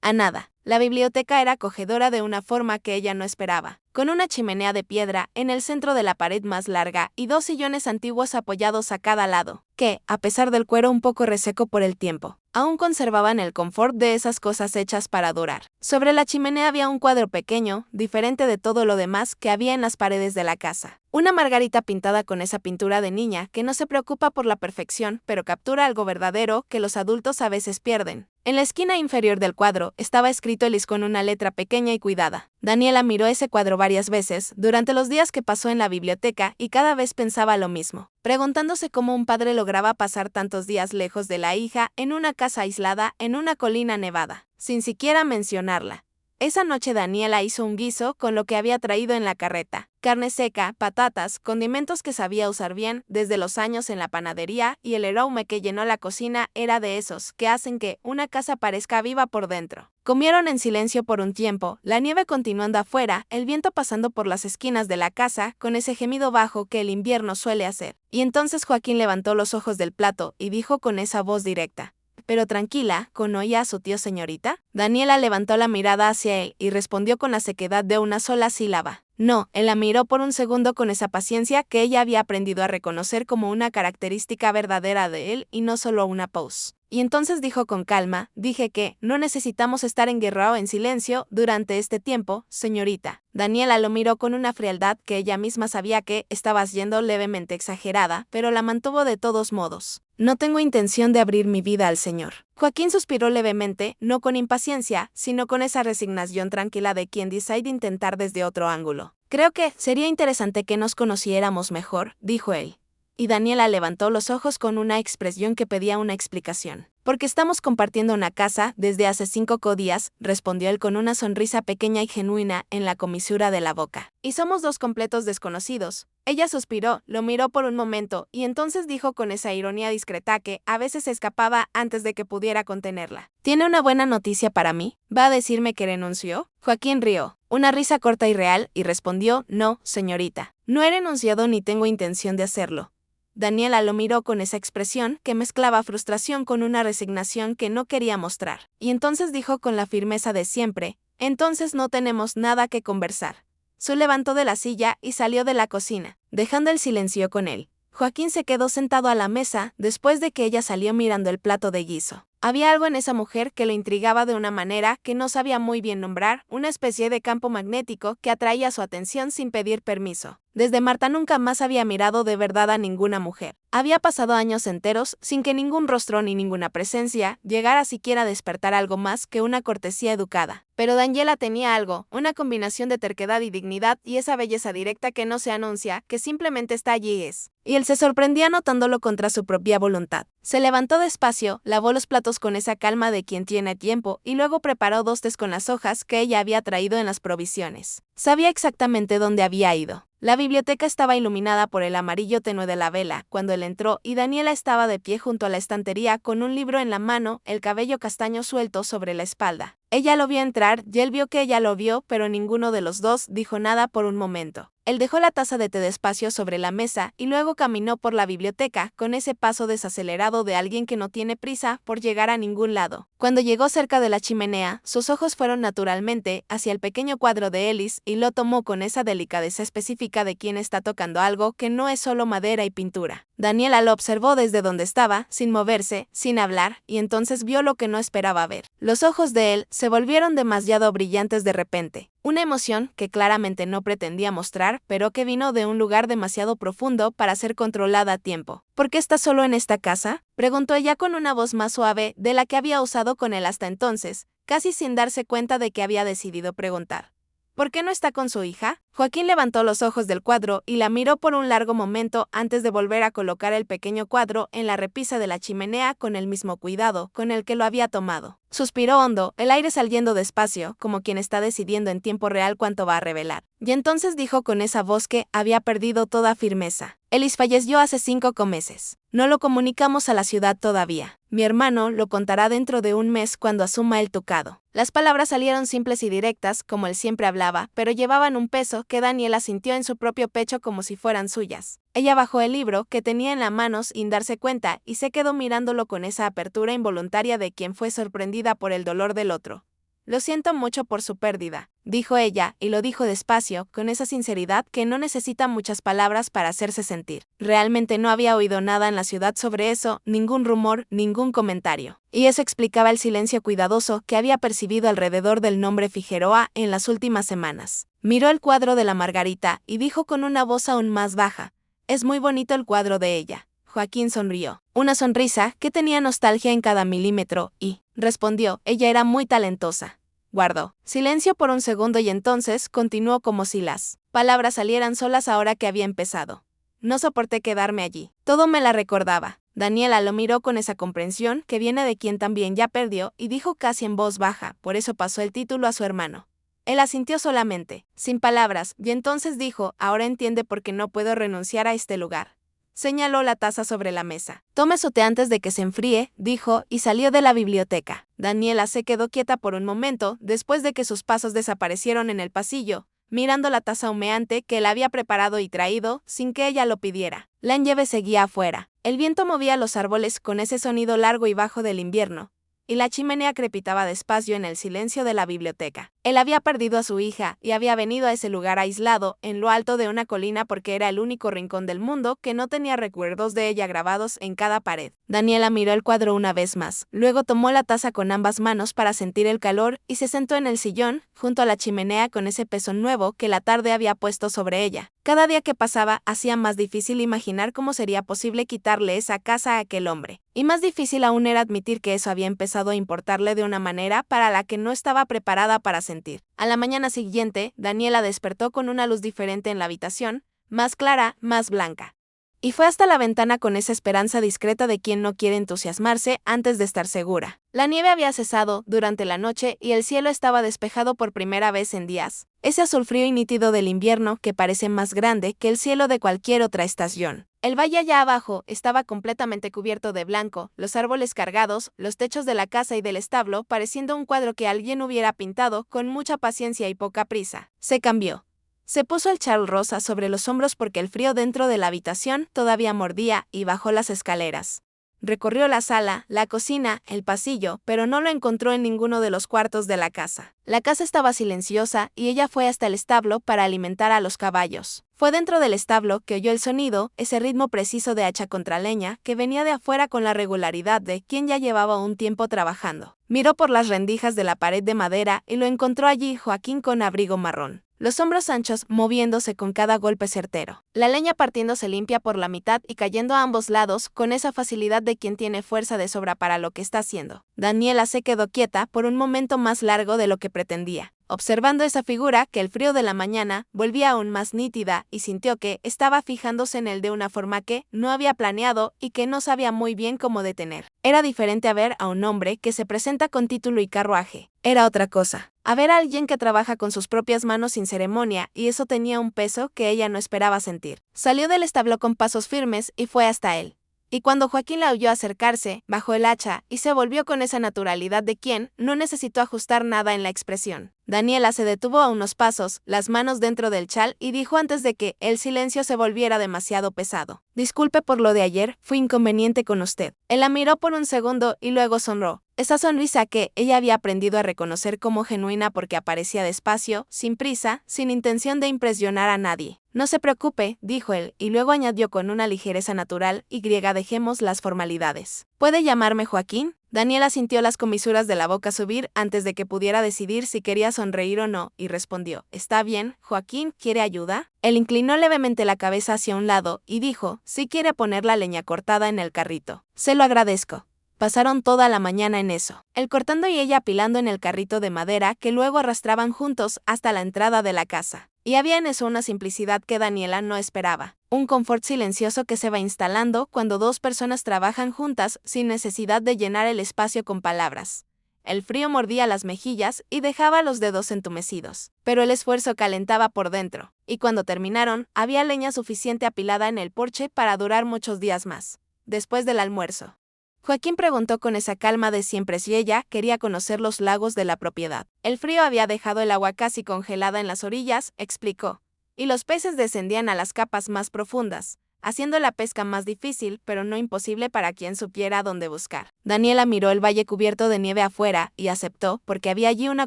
a nada. La biblioteca era acogedora de una forma que ella no esperaba, con una chimenea de piedra en el centro de la pared más larga y 2 sillones antiguos apoyados a cada lado, que, a pesar del cuero un poco reseco por el tiempo, aún conservaban el confort de esas cosas hechas para durar. Sobre la chimenea había un cuadro pequeño, diferente de todo lo demás que había en las paredes de la casa. Una margarita pintada con esa pintura de niña que no se preocupa por la perfección, pero captura algo verdadero que los adultos a veces pierden. En la esquina inferior del cuadro estaba escrito con una letra pequeña y cuidada. Daniela miró ese cuadro varias veces durante los días que pasó en la biblioteca y cada vez pensaba lo mismo, preguntándose cómo un padre lograba pasar tantos días lejos de la hija en una casa aislada en una colina nevada, sin siquiera mencionarla. Esa noche Daniela hizo un guiso con lo que había traído en la carreta: carne seca, patatas, condimentos que sabía usar bien desde los años en la panadería, y el aroma que llenó la cocina era de esos que hacen que una casa parezca viva por dentro. Comieron en silencio por un tiempo, la nieve continuando afuera, el viento pasando por las esquinas de la casa con ese gemido bajo que el invierno suele hacer. Y entonces Joaquín levantó los ojos del plato y dijo con esa voz directa: «Pero tranquila, ¿conoce a su tío, señorita?». Daniela levantó la mirada hacia él y respondió con la sequedad de una sola sílaba: «No». Él la miró por un segundo con esa paciencia que ella había aprendido a reconocer como una característica verdadera de él y no solo una pose. Y entonces dijo con calma, dije que no necesitamos estar en guerra o en silencio durante este tiempo, señorita. Daniela lo miró con una frialdad que ella misma sabía que estaba siendo levemente exagerada, pero la mantuvo de todos modos. No tengo intención de abrir mi vida al Señor. Joaquín suspiró levemente, no con impaciencia, sino con esa resignación tranquila de quien decide intentar desde otro ángulo. Creo que sería interesante que nos conociéramos mejor, dijo él. Y Daniela levantó los ojos con una expresión que pedía una explicación. Porque estamos compartiendo una casa desde hace 5 días, respondió él con una sonrisa pequeña y genuina en la comisura de la boca. Y somos dos completos desconocidos. Ella suspiró, lo miró por un momento, y entonces dijo con esa ironía discreta que a veces se escapaba antes de que pudiera contenerla. ¿Tiene una buena noticia para mí? ¿Va a decirme que renunció? Joaquín rió, una risa corta y real, y respondió, no, señorita. No he renunciado ni tengo intención de hacerlo. Daniela lo miró con esa expresión que mezclaba frustración con una resignación que no quería mostrar. Y entonces dijo con la firmeza de siempre, entonces no tenemos nada que conversar. Se levantó de la silla y salió de la cocina, dejando el silencio con él. Joaquín se quedó sentado a la mesa después de que ella salió mirando el plato de guiso. Había algo en esa mujer que lo intrigaba de una manera que no sabía muy bien nombrar, una especie de campo magnético que atraía su atención sin pedir permiso. Desde Marta nunca más había mirado de verdad a ninguna mujer. Había pasado años enteros sin que ningún rostro ni ninguna presencia llegara siquiera a despertar algo más que una cortesía educada. Pero Daniela tenía algo, una combinación de terquedad y dignidad y esa belleza directa que no se anuncia, que simplemente está allí y es. Y él se sorprendía notándolo contra su propia voluntad. Se levantó despacio, lavó los platos con esa calma de quien tiene tiempo y luego preparó 2 tés con las hojas que ella había traído en las provisiones. Sabía exactamente dónde había ido. La biblioteca estaba iluminada por el amarillo tenue de la vela cuando él entró y Daniela estaba de pie junto a la estantería con un libro en la mano, el cabello castaño suelto sobre la espalda. Ella lo vio entrar y él vio que ella lo vio, pero ninguno de los dos dijo nada por un momento. Él dejó la taza de té despacio sobre la mesa y luego caminó por la biblioteca con ese paso desacelerado de alguien que no tiene prisa por llegar a ningún lado. Cuando llegó cerca de la chimenea, sus ojos fueron naturalmente hacia el pequeño cuadro de Ellis y lo tomó con esa delicadeza específica de quien está tocando algo que no es solo madera y pintura. Daniela lo observó desde donde estaba, sin moverse, sin hablar, y entonces vio lo que no esperaba ver. Los ojos de él se volvieron demasiado brillantes de repente. Una emoción que claramente no pretendía mostrar, pero que vino de un lugar demasiado profundo para ser controlada a tiempo. ¿Por qué estás solo en esta casa?, preguntó ella con una voz más suave de la que había usado con él hasta entonces, casi sin darse cuenta de que había decidido preguntar. ¿Por qué no está con su hija? Joaquín levantó los ojos del cuadro y la miró por un largo momento antes de volver a colocar el pequeño cuadro en la repisa de la chimenea con el mismo cuidado con el que lo había tomado. Suspiró hondo, el aire saliendo despacio, como quien está decidiendo en tiempo real cuánto va a revelar. Y entonces dijo con esa voz que había perdido toda firmeza. Ellis falleció hace 5 meses. No lo comunicamos a la ciudad todavía. Mi hermano lo contará dentro de un mes cuando asuma el ducado. Las palabras salieron simples y directas, como él siempre hablaba, pero llevaban un peso que Daniela sintió en su propio pecho como si fueran suyas. Ella bajó el libro que tenía en las manos sin darse cuenta y se quedó mirándolo con esa apertura involuntaria de quien fue sorprendida por el dolor del otro. Lo siento mucho por su pérdida, dijo ella, y lo dijo despacio, con esa sinceridad que no necesita muchas palabras para hacerse sentir. Realmente no había oído nada en la ciudad sobre eso, ningún rumor, ningún comentario. Y eso explicaba el silencio cuidadoso que había percibido alrededor del nombre Figueroa en las últimas semanas. Miró el cuadro de la Margarita y dijo con una voz aún más baja, «Es muy bonito el cuadro de ella». Joaquín sonrió, una sonrisa que tenía nostalgia en cada milímetro, y, respondió, ella era muy talentosa. Guardó silencio por un segundo y entonces continuó como si las palabras salieran solas ahora que había empezado. No soporté quedarme allí. Todo me la recordaba. Daniela lo miró con esa comprensión que viene de quien también ya perdió y dijo casi en voz baja, por eso pasó el título a su hermano. Él asintió solamente, sin palabras, y entonces dijo, ahora entiende por qué no puedo renunciar a este lugar. Señaló la taza sobre la mesa. Tome su té antes de que se enfríe, dijo, y salió de la biblioteca. Daniela se quedó quieta por un momento, después de que sus pasos desaparecieron en el pasillo, mirando la taza humeante que él había preparado y traído, sin que ella lo pidiera. La nieve seguía afuera. El viento movía los árboles con ese sonido largo y bajo del invierno, y la chimenea crepitaba despacio en el silencio de la biblioteca. Él había perdido a su hija y había venido a ese lugar aislado, en lo alto de una colina porque era el único rincón del mundo que no tenía recuerdos de ella grabados en cada pared. Daniela miró el cuadro una vez más, luego tomó la taza con ambas manos para sentir el calor y se sentó en el sillón, junto a la chimenea con ese peso nuevo que la tarde había puesto sobre ella. Cada día que pasaba hacía más difícil imaginar cómo sería posible quitarle esa casa a aquel hombre. Y más difícil aún era admitir que eso había empezado a importarle de una manera para la que no estaba preparada para sentir. A la mañana siguiente, Daniela despertó con una luz diferente en la habitación, más clara, más blanca. Y fue hasta la ventana con esa esperanza discreta de quien no quiere entusiasmarse antes de estar segura. La nieve había cesado durante la noche y el cielo estaba despejado por primera vez en días. Ese azul frío y nítido del invierno que parece más grande que el cielo de cualquier otra estación. El valle allá abajo estaba completamente cubierto de blanco, los árboles cargados, los techos de la casa y del establo pareciendo un cuadro que alguien hubiera pintado con mucha paciencia y poca prisa. Se cambió. Se puso el chal rosa sobre los hombros porque el frío dentro de la habitación todavía mordía y bajó las escaleras. Recorrió la sala, la cocina, el pasillo, pero no lo encontró en ninguno de los cuartos de la casa. La casa estaba silenciosa y ella fue hasta el establo para alimentar a los caballos. Fue dentro del establo que oyó el sonido, ese ritmo preciso de hacha contra leña que venía de afuera con la regularidad de quien ya llevaba un tiempo trabajando. Miró por las rendijas de la pared de madera y lo encontró allí Joaquín con abrigo marrón. Los hombros anchos moviéndose con cada golpe certero. La leña partiéndose limpia por la mitad y cayendo a ambos lados con esa facilidad de quien tiene fuerza de sobra para lo que está haciendo. Daniela se quedó quieta por un momento más largo de lo que pretendía, observando esa figura que el frío de la mañana volvía aún más nítida y sintió que estaba fijándose en él de una forma que no había planeado y que no sabía muy bien cómo detener. Era diferente a ver a un hombre que se presenta con título y carruaje. Era otra cosa. A ver a alguien que trabaja con sus propias manos sin ceremonia, y eso tenía un peso que ella no esperaba sentir. Salió del establo con pasos firmes y fue hasta él. Y cuando Joaquín la oyó acercarse, bajó el hacha y se volvió con esa naturalidad de quien no necesitó ajustar nada en la expresión. Daniela se detuvo a unos pasos, las manos dentro del chal y dijo antes de que el silencio se volviera demasiado pesado: «Disculpe por lo de ayer, fui inconveniente con usted». Él la miró por un segundo y luego sonrió. Esa sonrisa que ella había aprendido a reconocer como genuina porque aparecía despacio, sin prisa, sin intención de impresionar a nadie. «No se preocupe», dijo él, y luego añadió con una ligereza natural y griega: «Dejemos las formalidades. ¿Puede llamarme Joaquín?». Daniela sintió las comisuras de la boca subir antes de que pudiera decidir si quería sonreír o no, y respondió: «Está bien, Joaquín, ¿quiere ayuda?». Él inclinó levemente la cabeza hacia un lado y dijo: «Sí, quiere poner la leña cortada en el carrito». «Se lo agradezco». Pasaron toda la mañana en eso, él cortando y ella apilando en el carrito de madera que luego arrastraban juntos hasta la entrada de la casa. Y había en eso una simplicidad que Daniela no esperaba, un confort silencioso que se va instalando cuando dos personas trabajan juntas sin necesidad de llenar el espacio con palabras. El frío mordía las mejillas y dejaba los dedos entumecidos, pero el esfuerzo calentaba por dentro, y cuando terminaron, había leña suficiente apilada en el porche para durar muchos días más. Después del almuerzo, Joaquín preguntó con esa calma de siempre si ella quería conocer los lagos de la propiedad. El frío había dejado el agua casi congelada en las orillas, explicó, y los peces descendían a las capas más profundas, haciendo la pesca más difícil, pero no imposible para quien supiera dónde buscar. Daniela miró el valle cubierto de nieve afuera y aceptó porque había allí una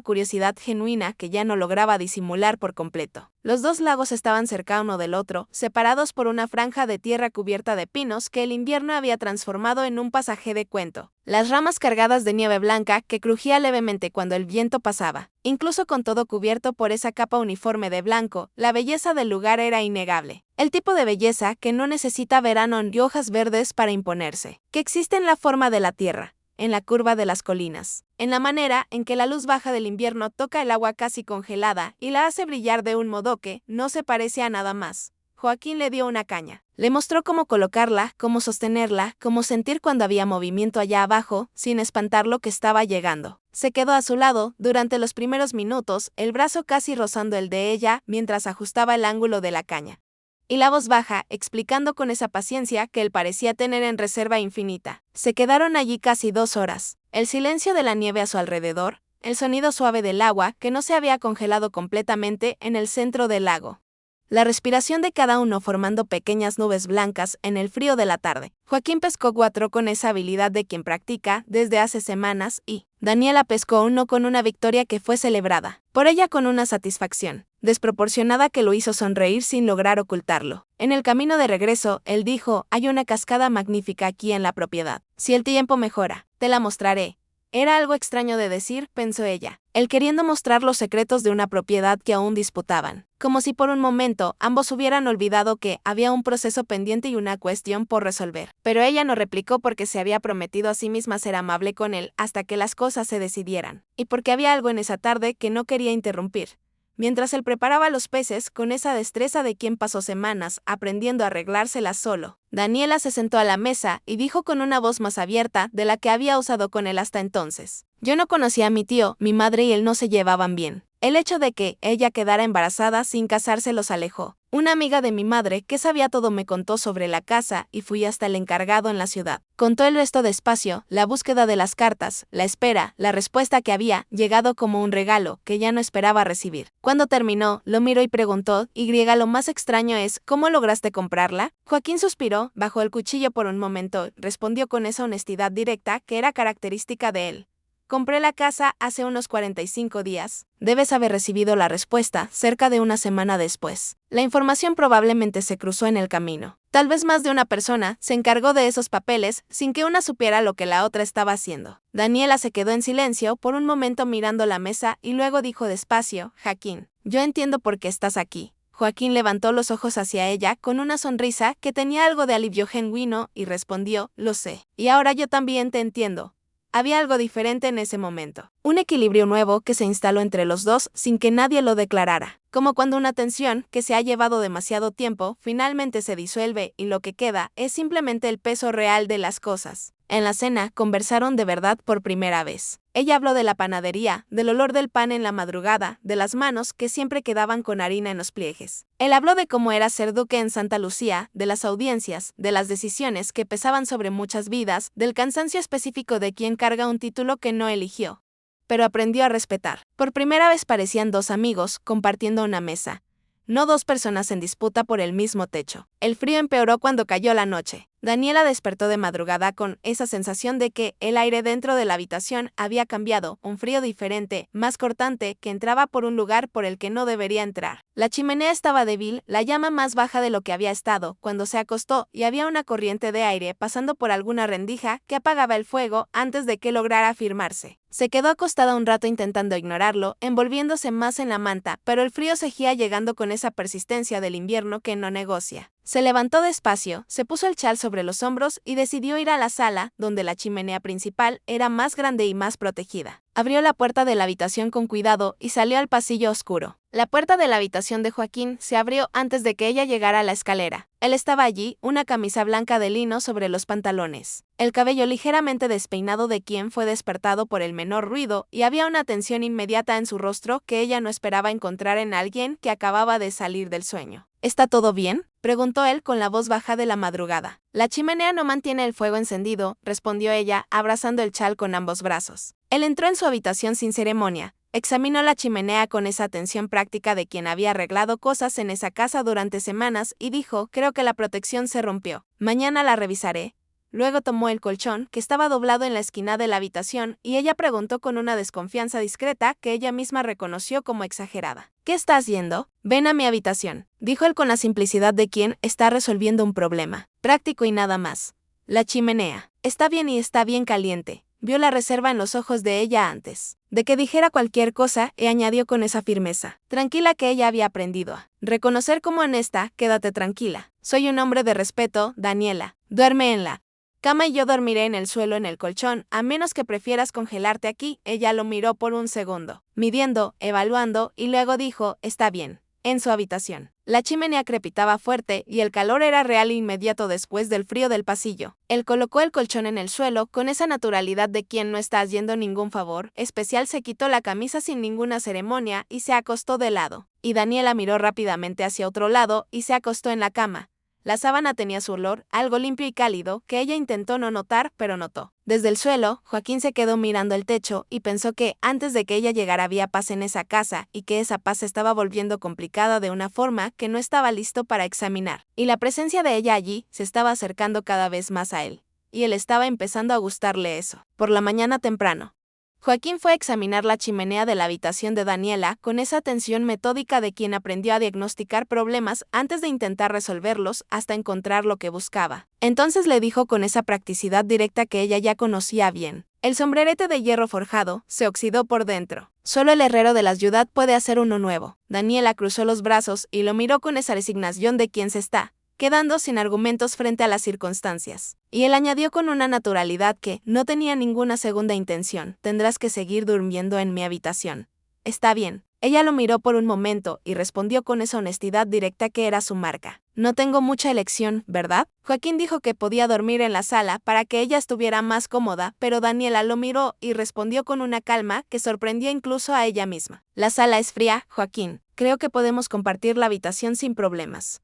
curiosidad genuina que ya no lograba disimular por completo. Los dos lagos estaban cerca uno del otro, separados por una franja de tierra cubierta de pinos que el invierno había transformado en un pasaje de cuento. Las ramas cargadas de nieve blanca que crujía levemente cuando el viento pasaba. Incluso con todo cubierto por esa capa uniforme de blanco, la belleza del lugar era innegable. El tipo de belleza que no necesita verano y hojas verdes para imponerse, que existe en la forma de la tierra, en la curva de las colinas, en la manera en que la luz baja del invierno toca el agua casi congelada y la hace brillar de un modo que no se parece a nada más. Joaquín le dio una caña. Le mostró cómo colocarla, cómo sostenerla, cómo sentir cuando había movimiento allá abajo, sin espantar lo que estaba llegando. Se quedó a su lado, durante los primeros minutos, el brazo casi rozando el de ella, mientras ajustaba el ángulo de la caña. Y la voz baja, explicando con esa paciencia que él parecía tener en reserva infinita. Se quedaron allí casi 2 horas. El silencio de la nieve a su alrededor, el sonido suave del agua que no se había congelado completamente en el centro del lago. la respiración de cada uno formando pequeñas nubes blancas en el frío de la tarde. Joaquín pescó 4 con esa habilidad de quien practica desde hace semanas y Daniela pescó 1 con una victoria que fue celebrada por ella con una satisfacción desproporcionada que lo hizo sonreír sin lograr ocultarlo. En el camino de regreso, él dijo, hay una cascada magnífica aquí en la propiedad. Si el tiempo mejora, te la mostraré. Era algo extraño de decir, pensó ella, él queriendo mostrar los secretos de una propiedad que aún disputaban, como si por un momento ambos hubieran olvidado que había un proceso pendiente y una cuestión por resolver. Pero ella no replicó porque se había prometido a sí misma ser amable con él hasta que las cosas se decidieran, y porque había algo en esa tarde que no quería interrumpir. Mientras él preparaba los peces con esa destreza de quien pasó semanas aprendiendo a arreglárselas solo, Daniela se sentó a la mesa y dijo con una voz más abierta de la que había usado con él hasta entonces. Yo no conocía a mi tío, mi madre y él no se llevaban bien. El hecho de que ella quedara embarazada sin casarse los alejó. Una amiga de mi madre, que sabía todo, me contó sobre la casa y fui hasta el encargado en la ciudad. Contó el resto despacio, la búsqueda de las cartas, la espera, la respuesta que había llegado como un regalo que ya no esperaba recibir. Cuando terminó, lo miró y preguntó, lo más extraño es, ¿cómo lograste comprarla? Joaquín suspiró, bajó el cuchillo por un momento, respondió con esa honestidad directa que era característica de él. Compré la casa hace unos 45 días. Debes haber recibido la respuesta cerca de una semana después. La información probablemente se cruzó en el camino. Tal vez más de una persona se encargó de esos papeles sin que una supiera lo que la otra estaba haciendo. Daniela se quedó en silencio por un momento mirando la mesa y luego dijo despacio, Joaquín, yo entiendo por qué estás aquí. Joaquín levantó los ojos hacia ella con una sonrisa que tenía algo de alivio genuino y respondió, lo sé. Y ahora yo también te entiendo. Había algo diferente en ese momento. Un equilibrio nuevo que se instaló entre los dos sin que nadie lo declarara. Como cuando una tensión que se ha llevado demasiado tiempo finalmente se disuelve y lo que queda es simplemente el peso real de las cosas. En la cena conversaron de verdad por primera vez. Ella habló de la panadería, del olor del pan en la madrugada, de las manos que siempre quedaban con harina en los pliegues. Él habló de cómo era ser duque en Santa Lucía, de las audiencias, de las decisiones que pesaban sobre muchas vidas, del cansancio específico de quien carga un título que no eligió, pero aprendió a respetar. Por primera vez parecían 2 amigos compartiendo una mesa, no 2 personas en disputa por el mismo techo. El frío empeoró cuando cayó la noche. Daniela despertó de madrugada con esa sensación de que el aire dentro de la habitación había cambiado, un frío diferente, más cortante, que entraba por un lugar por el que no debería entrar. La chimenea estaba débil, la llama más baja de lo que había estado cuando se acostó y había una corriente de aire pasando por alguna rendija que apagaba el fuego antes de que lograra afirmarse. Se quedó acostada un rato intentando ignorarlo, envolviéndose más en la manta, pero el frío seguía llegando con esa persistencia del invierno que no negocia. Se levantó despacio, se puso el chal sobre los hombros y decidió ir a la sala, donde la chimenea principal era más grande y más protegida. Abrió la puerta de la habitación con cuidado y salió al pasillo oscuro. La puerta de la habitación de Joaquín se abrió antes de que ella llegara a la escalera. Él estaba allí, una camisa blanca de lino sobre los pantalones, el cabello ligeramente despeinado de quien fue despertado por el menor ruido, y había una tensión inmediata en su rostro que ella no esperaba encontrar en alguien que acababa de salir del sueño. ¿Está todo bien?, preguntó él con la voz baja de la madrugada. La chimenea no mantiene el fuego encendido, respondió ella, abrazando el chal con ambos brazos. Él entró en su habitación sin ceremonia. Examinó la chimenea con esa atención práctica de quien había arreglado cosas en esa casa durante semanas y dijo, creo que la protección se rompió. Mañana la revisaré. Luego tomó el colchón, que estaba doblado en la esquina de la habitación, y ella preguntó con una desconfianza discreta que ella misma reconoció como exagerada. ¿Qué estás haciendo? Ven a mi habitación, dijo él con la simplicidad de quien está resolviendo un problema. Práctico y nada más. La chimenea. Está bien y está bien caliente. Vio la reserva en los ojos de ella antes de que dijera cualquier cosa y añadió con esa firmeza tranquila que ella había aprendido a reconocer como honesta. Quédate tranquila. Soy un hombre de respeto, Daniela. Duerme en la cama y yo dormiré en el suelo en el colchón, a menos que prefieras congelarte aquí. Ella lo miró por un segundo, midiendo, evaluando, y luego dijo, está bien. En su habitación. La chimenea crepitaba fuerte y el calor era real e inmediato después del frío del pasillo. Él colocó el colchón en el suelo con esa naturalidad de quien no está haciendo ningún favor especial. Se quitó la camisa sin ninguna ceremonia y se acostó de lado. Y Daniela miró rápidamente hacia otro lado y se acostó en la cama. La sábana tenía su olor, algo limpio y cálido, que ella intentó no notar, pero notó. Desde el suelo, Joaquín se quedó mirando el techo y pensó que, antes de que ella llegara, había paz en esa casa y que esa paz se estaba volviendo complicada de una forma que no estaba listo para examinar. Y la presencia de ella allí se estaba acercando cada vez más a él. Y él estaba empezando a gustarle eso. Por la mañana temprano, Joaquín fue a examinar la chimenea de la habitación de Daniela con esa atención metódica de quien aprendió a diagnosticar problemas antes de intentar resolverlos hasta encontrar lo que buscaba. Entonces le dijo con esa practicidad directa que ella ya conocía bien: el sombrerete de hierro forjado se oxidó por dentro. Solo el herrero de la ciudad puede hacer uno nuevo. Daniela cruzó los brazos y lo miró con esa resignación de quien se está quedando sin argumentos frente a las circunstancias. Y él añadió con una naturalidad que no tenía ninguna segunda intención: tendrás que seguir durmiendo en mi habitación. Está bien. Ella lo miró por un momento y respondió con esa honestidad directa que era su marca: no tengo mucha elección, ¿verdad? Joaquín dijo que podía dormir en la sala para que ella estuviera más cómoda, pero Daniela lo miró y respondió con una calma que sorprendió incluso a ella misma: la sala es fría, Joaquín. Creo que podemos compartir la habitación sin problemas.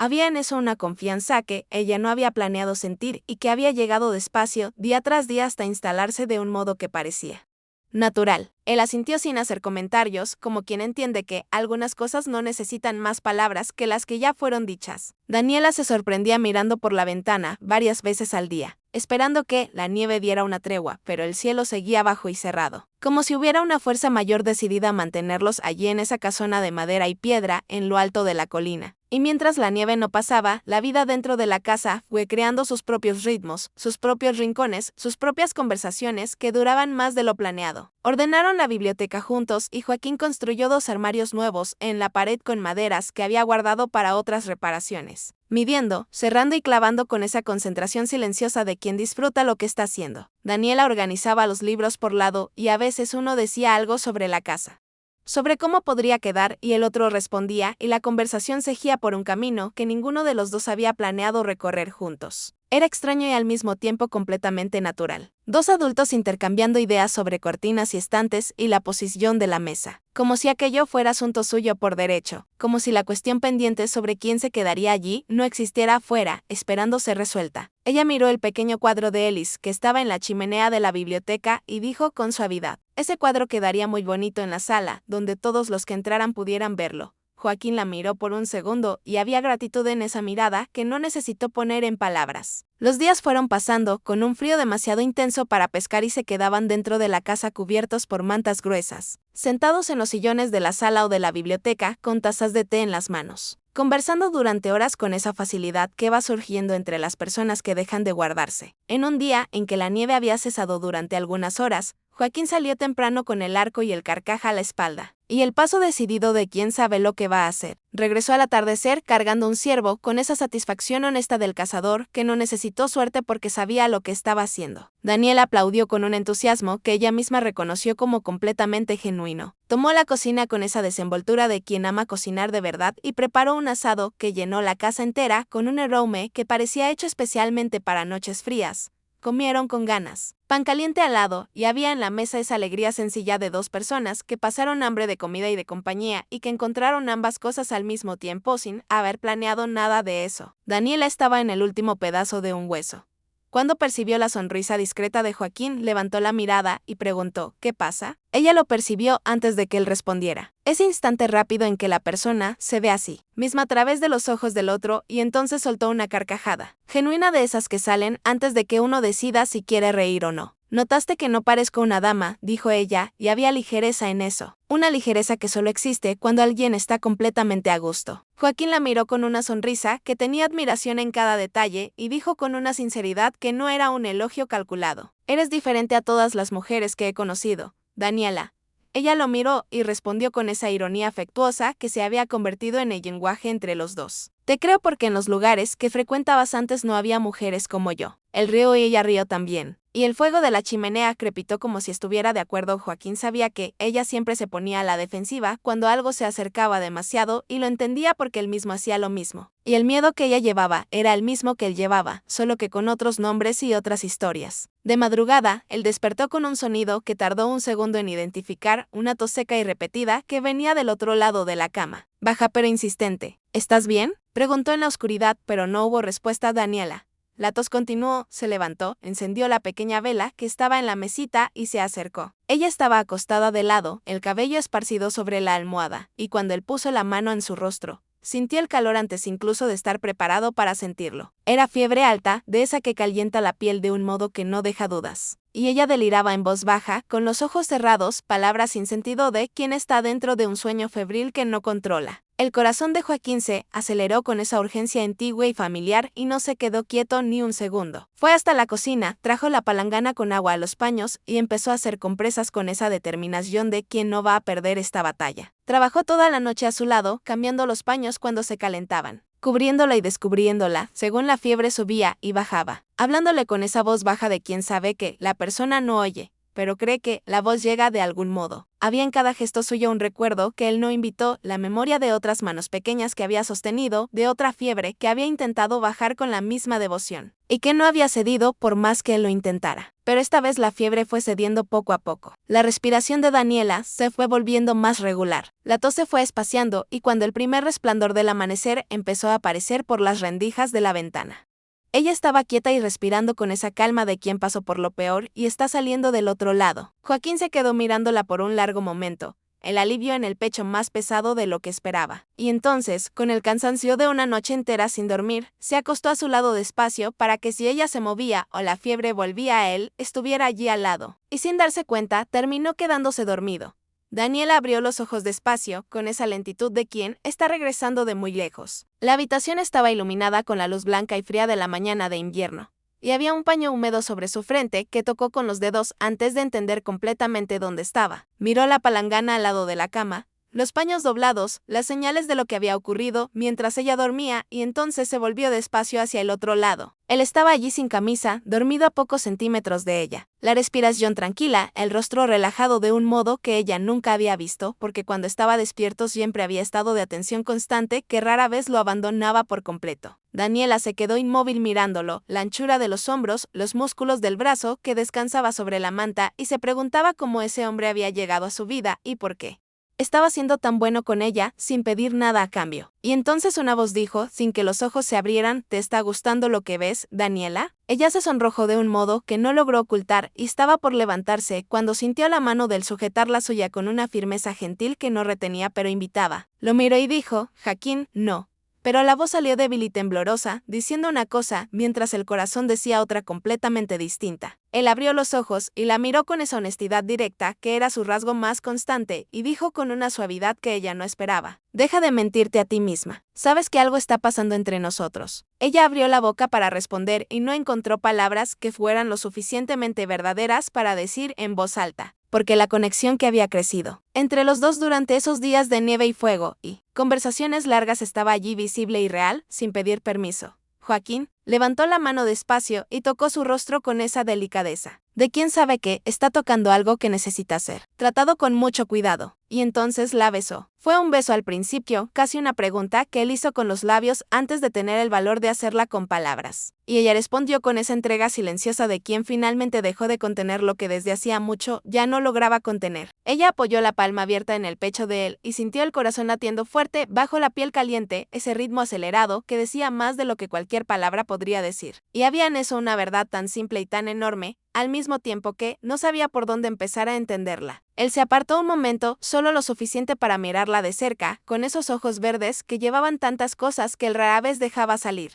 Había en eso una confianza que ella no había planeado sentir y que había llegado despacio, día tras día, hasta instalarse de un modo que parecía natural. Él asintió sin hacer comentarios, como quien entiende que algunas cosas no necesitan más palabras que las que ya fueron dichas. Daniela se sorprendía mirando por la ventana varias veces al día, esperando que la nieve diera una tregua, pero el cielo seguía bajo y cerrado, como si hubiera una fuerza mayor decidida a mantenerlos allí en esa casona de madera y piedra en lo alto de la colina. Y mientras la nieve no pasaba, la vida dentro de la casa fue creando sus propios ritmos, sus propios rincones, sus propias conversaciones que duraban más de lo planeado. Ordenaron la biblioteca juntos y Joaquín construyó 2 armarios nuevos en la pared con maderas que había guardado para otras reparaciones, midiendo, cerrando y clavando con esa concentración silenciosa de quien disfruta lo que está haciendo. Daniela organizaba los libros por lado y a veces uno decía algo sobre la casa, sobre cómo podría quedar, y el otro respondía, y la conversación seguía por un camino que ninguno de los dos había planeado recorrer juntos. Era extraño y al mismo tiempo completamente natural. 2 adultos intercambiando ideas sobre cortinas y estantes y la posición de la mesa, como si aquello fuera asunto suyo por derecho, como si la cuestión pendiente sobre quién se quedaría allí no existiera afuera, esperando ser resuelta. Ella miró el pequeño cuadro de Ellis que estaba en la chimenea de la biblioteca y dijo con suavidad: ese cuadro quedaría muy bonito en la sala, donde todos los que entraran pudieran verlo. Joaquín la miró por un segundo y había gratitud en esa mirada que no necesitó poner en palabras. Los días fueron pasando, con un frío demasiado intenso para pescar, y se quedaban dentro de la casa cubiertos por mantas gruesas, sentados en los sillones de la sala o de la biblioteca con tazas de té en las manos, conversando durante horas con esa facilidad que va surgiendo entre las personas que dejan de guardarse. En un día en que la nieve había cesado durante algunas horas, Joaquín salió temprano con el arco y el carcaj a la espalda, y el paso decidido de quién sabe lo que va a hacer. Regresó al atardecer cargando un ciervo, con esa satisfacción honesta del cazador que no necesitó suerte porque sabía lo que estaba haciendo. Daniela aplaudió con un entusiasmo que ella misma reconoció como completamente genuino. Tomó la cocina con esa desenvoltura de quien ama cocinar de verdad y preparó un asado que llenó la casa entera con un aroma que parecía hecho especialmente para noches frías. Comieron con ganas, pan caliente al lado, y había en la mesa esa alegría sencilla de 2 personas que pasaron hambre de comida y de compañía y que encontraron ambas cosas al mismo tiempo sin haber planeado nada de eso. Daniela estaba en el último pedazo de un hueso. Cuando percibió la sonrisa discreta de Joaquín, levantó la mirada y preguntó: ¿qué pasa? Ella lo percibió antes de que él respondiera. Ese instante rápido en que la persona se ve a sí misma a través de los ojos del otro, y entonces soltó una carcajada, genuina, de esas que salen antes de que uno decida si quiere reír o no. Notaste que no parezco una dama, dijo ella, y había ligereza en eso. Una ligereza que solo existe cuando alguien está completamente a gusto. Joaquín la miró con una sonrisa que tenía admiración en cada detalle y dijo con una sinceridad que no era un elogio calculado: eres diferente a todas las mujeres que he conocido, Daniela. Ella lo miró y respondió con esa ironía afectuosa que se había convertido en el lenguaje entre los dos: te creo porque en los lugares que frecuentabas antes no había mujeres como yo. Él rió y ella rió también, y el fuego de la chimenea crepitó como si estuviera de acuerdo. Joaquín sabía que ella siempre se ponía a la defensiva cuando algo se acercaba demasiado, y lo entendía porque él mismo hacía lo mismo. Y el miedo que ella llevaba era el mismo que él llevaba, solo que con otros nombres y otras historias. De madrugada, él despertó con un sonido que tardó un segundo en identificar: una tos seca y repetida que venía del otro lado de la cama, baja pero insistente, ¿Estás bien?, preguntó en la oscuridad, pero no hubo respuesta a Daniela. La tos continuó, se levantó, encendió la pequeña vela que estaba en la mesita y se acercó. Ella estaba acostada de lado, el cabello esparcido sobre la almohada, y cuando él puso la mano en su rostro, sintió el calor antes incluso de estar preparado para sentirlo. Era fiebre alta, de esa que calienta la piel de un modo que no deja dudas. Y ella deliraba en voz baja, con los ojos cerrados, palabras sin sentido de quien está dentro de un sueño febril que no controla. El corazón de Joaquín se aceleró con esa urgencia antigua y familiar y no se quedó quieto ni un segundo. Fue hasta la cocina, trajo la palangana con agua a los paños y empezó a hacer compresas con esa determinación de quien no va a perder esta batalla. Trabajó toda la noche a su lado, cambiando los paños cuando se calentaban, cubriéndola y descubriéndola, según la fiebre subía y bajaba, hablándole con esa voz baja de quien sabe que la persona no oye, pero cree que la voz llega de algún modo. Había en cada gesto suyo un recuerdo que él no invitó, la memoria de otras manos pequeñas que había sostenido, de otra fiebre que había intentado bajar con la misma devoción, y que no había cedido por más que él lo intentara. Pero esta vez la fiebre fue cediendo poco a poco. La respiración de Daniela se fue volviendo más regular. La tos se fue espaciando y cuando el primer resplandor del amanecer empezó a aparecer por las rendijas de la ventana. Ella estaba quieta y respirando con esa calma de quien pasó por lo peor y está saliendo del otro lado. Joaquín se quedó mirándola por un largo momento, el alivio en el pecho más pesado de lo que esperaba. Y entonces, con el cansancio de una noche entera sin dormir, se acostó a su lado despacio para que si ella se movía o la fiebre volvía a él, estuviera allí al lado. Y sin darse cuenta, terminó quedándose dormido. Daniela abrió los ojos despacio, con esa lentitud de quien está regresando de muy lejos. La habitación estaba iluminada con la luz blanca y fría de la mañana de invierno, y había un paño húmedo sobre su frente que tocó con los dedos antes de entender completamente dónde estaba. Miró la palangana al lado de la cama, los paños doblados, las señales de lo que había ocurrido mientras ella dormía y entonces se volvió despacio hacia el otro lado. Él estaba allí sin camisa, dormido a pocos centímetros de ella. La respiración tranquila, el rostro relajado de un modo que ella nunca había visto, porque cuando estaba despierto siempre había estado de atención constante que rara vez lo abandonaba por completo. Daniela se quedó inmóvil mirándolo, la anchura de los hombros, los músculos del brazo que descansaba sobre la manta y se preguntaba cómo ese hombre había llegado a su vida y por qué. Estaba siendo tan bueno con ella, sin pedir nada a cambio. Y entonces una voz dijo, sin que los ojos se abrieran, ¿te está gustando lo que ves, Daniela? Ella se sonrojó de un modo que no logró ocultar y estaba por levantarse cuando sintió la mano del sujetar la suya con una firmeza gentil que no retenía pero invitaba. Lo miró y dijo, Joaquín, no. Pero la voz salió débil y temblorosa, diciendo una cosa, mientras el corazón decía otra completamente distinta. Él abrió los ojos y la miró con esa honestidad directa que era su rasgo más constante, y dijo con una suavidad que ella no esperaba. Deja de mentirte a ti misma. Sabes que algo está pasando entre nosotros. Ella abrió la boca para responder y no encontró palabras que fueran lo suficientemente verdaderas para decir en voz alta, porque la conexión que había crecido entre los dos durante esos días de nieve y fuego y conversaciones largas estaba allí visible y real, sin pedir permiso. Joaquín levantó la mano despacio y tocó su rostro con esa delicadeza. De quién sabe que está tocando algo que necesita ser tratado con mucho cuidado. Y entonces la besó. Fue un beso al principio, casi una pregunta que él hizo con los labios antes de tener el valor de hacerla con palabras. Y ella respondió con esa entrega silenciosa de quien finalmente dejó de contener lo que desde hacía mucho ya no lograba contener. Ella apoyó la palma abierta en el pecho de él y sintió el corazón latiendo fuerte bajo la piel caliente, ese ritmo acelerado que decía más de lo que cualquier palabra podría decir. Y había en eso una verdad tan simple y tan enorme, al mismo tiempo que no sabía por dónde empezar a entenderla. Él se apartó un momento, solo lo suficiente para mirarla de cerca, con esos ojos verdes que llevaban tantas cosas que él rara vez dejaba salir.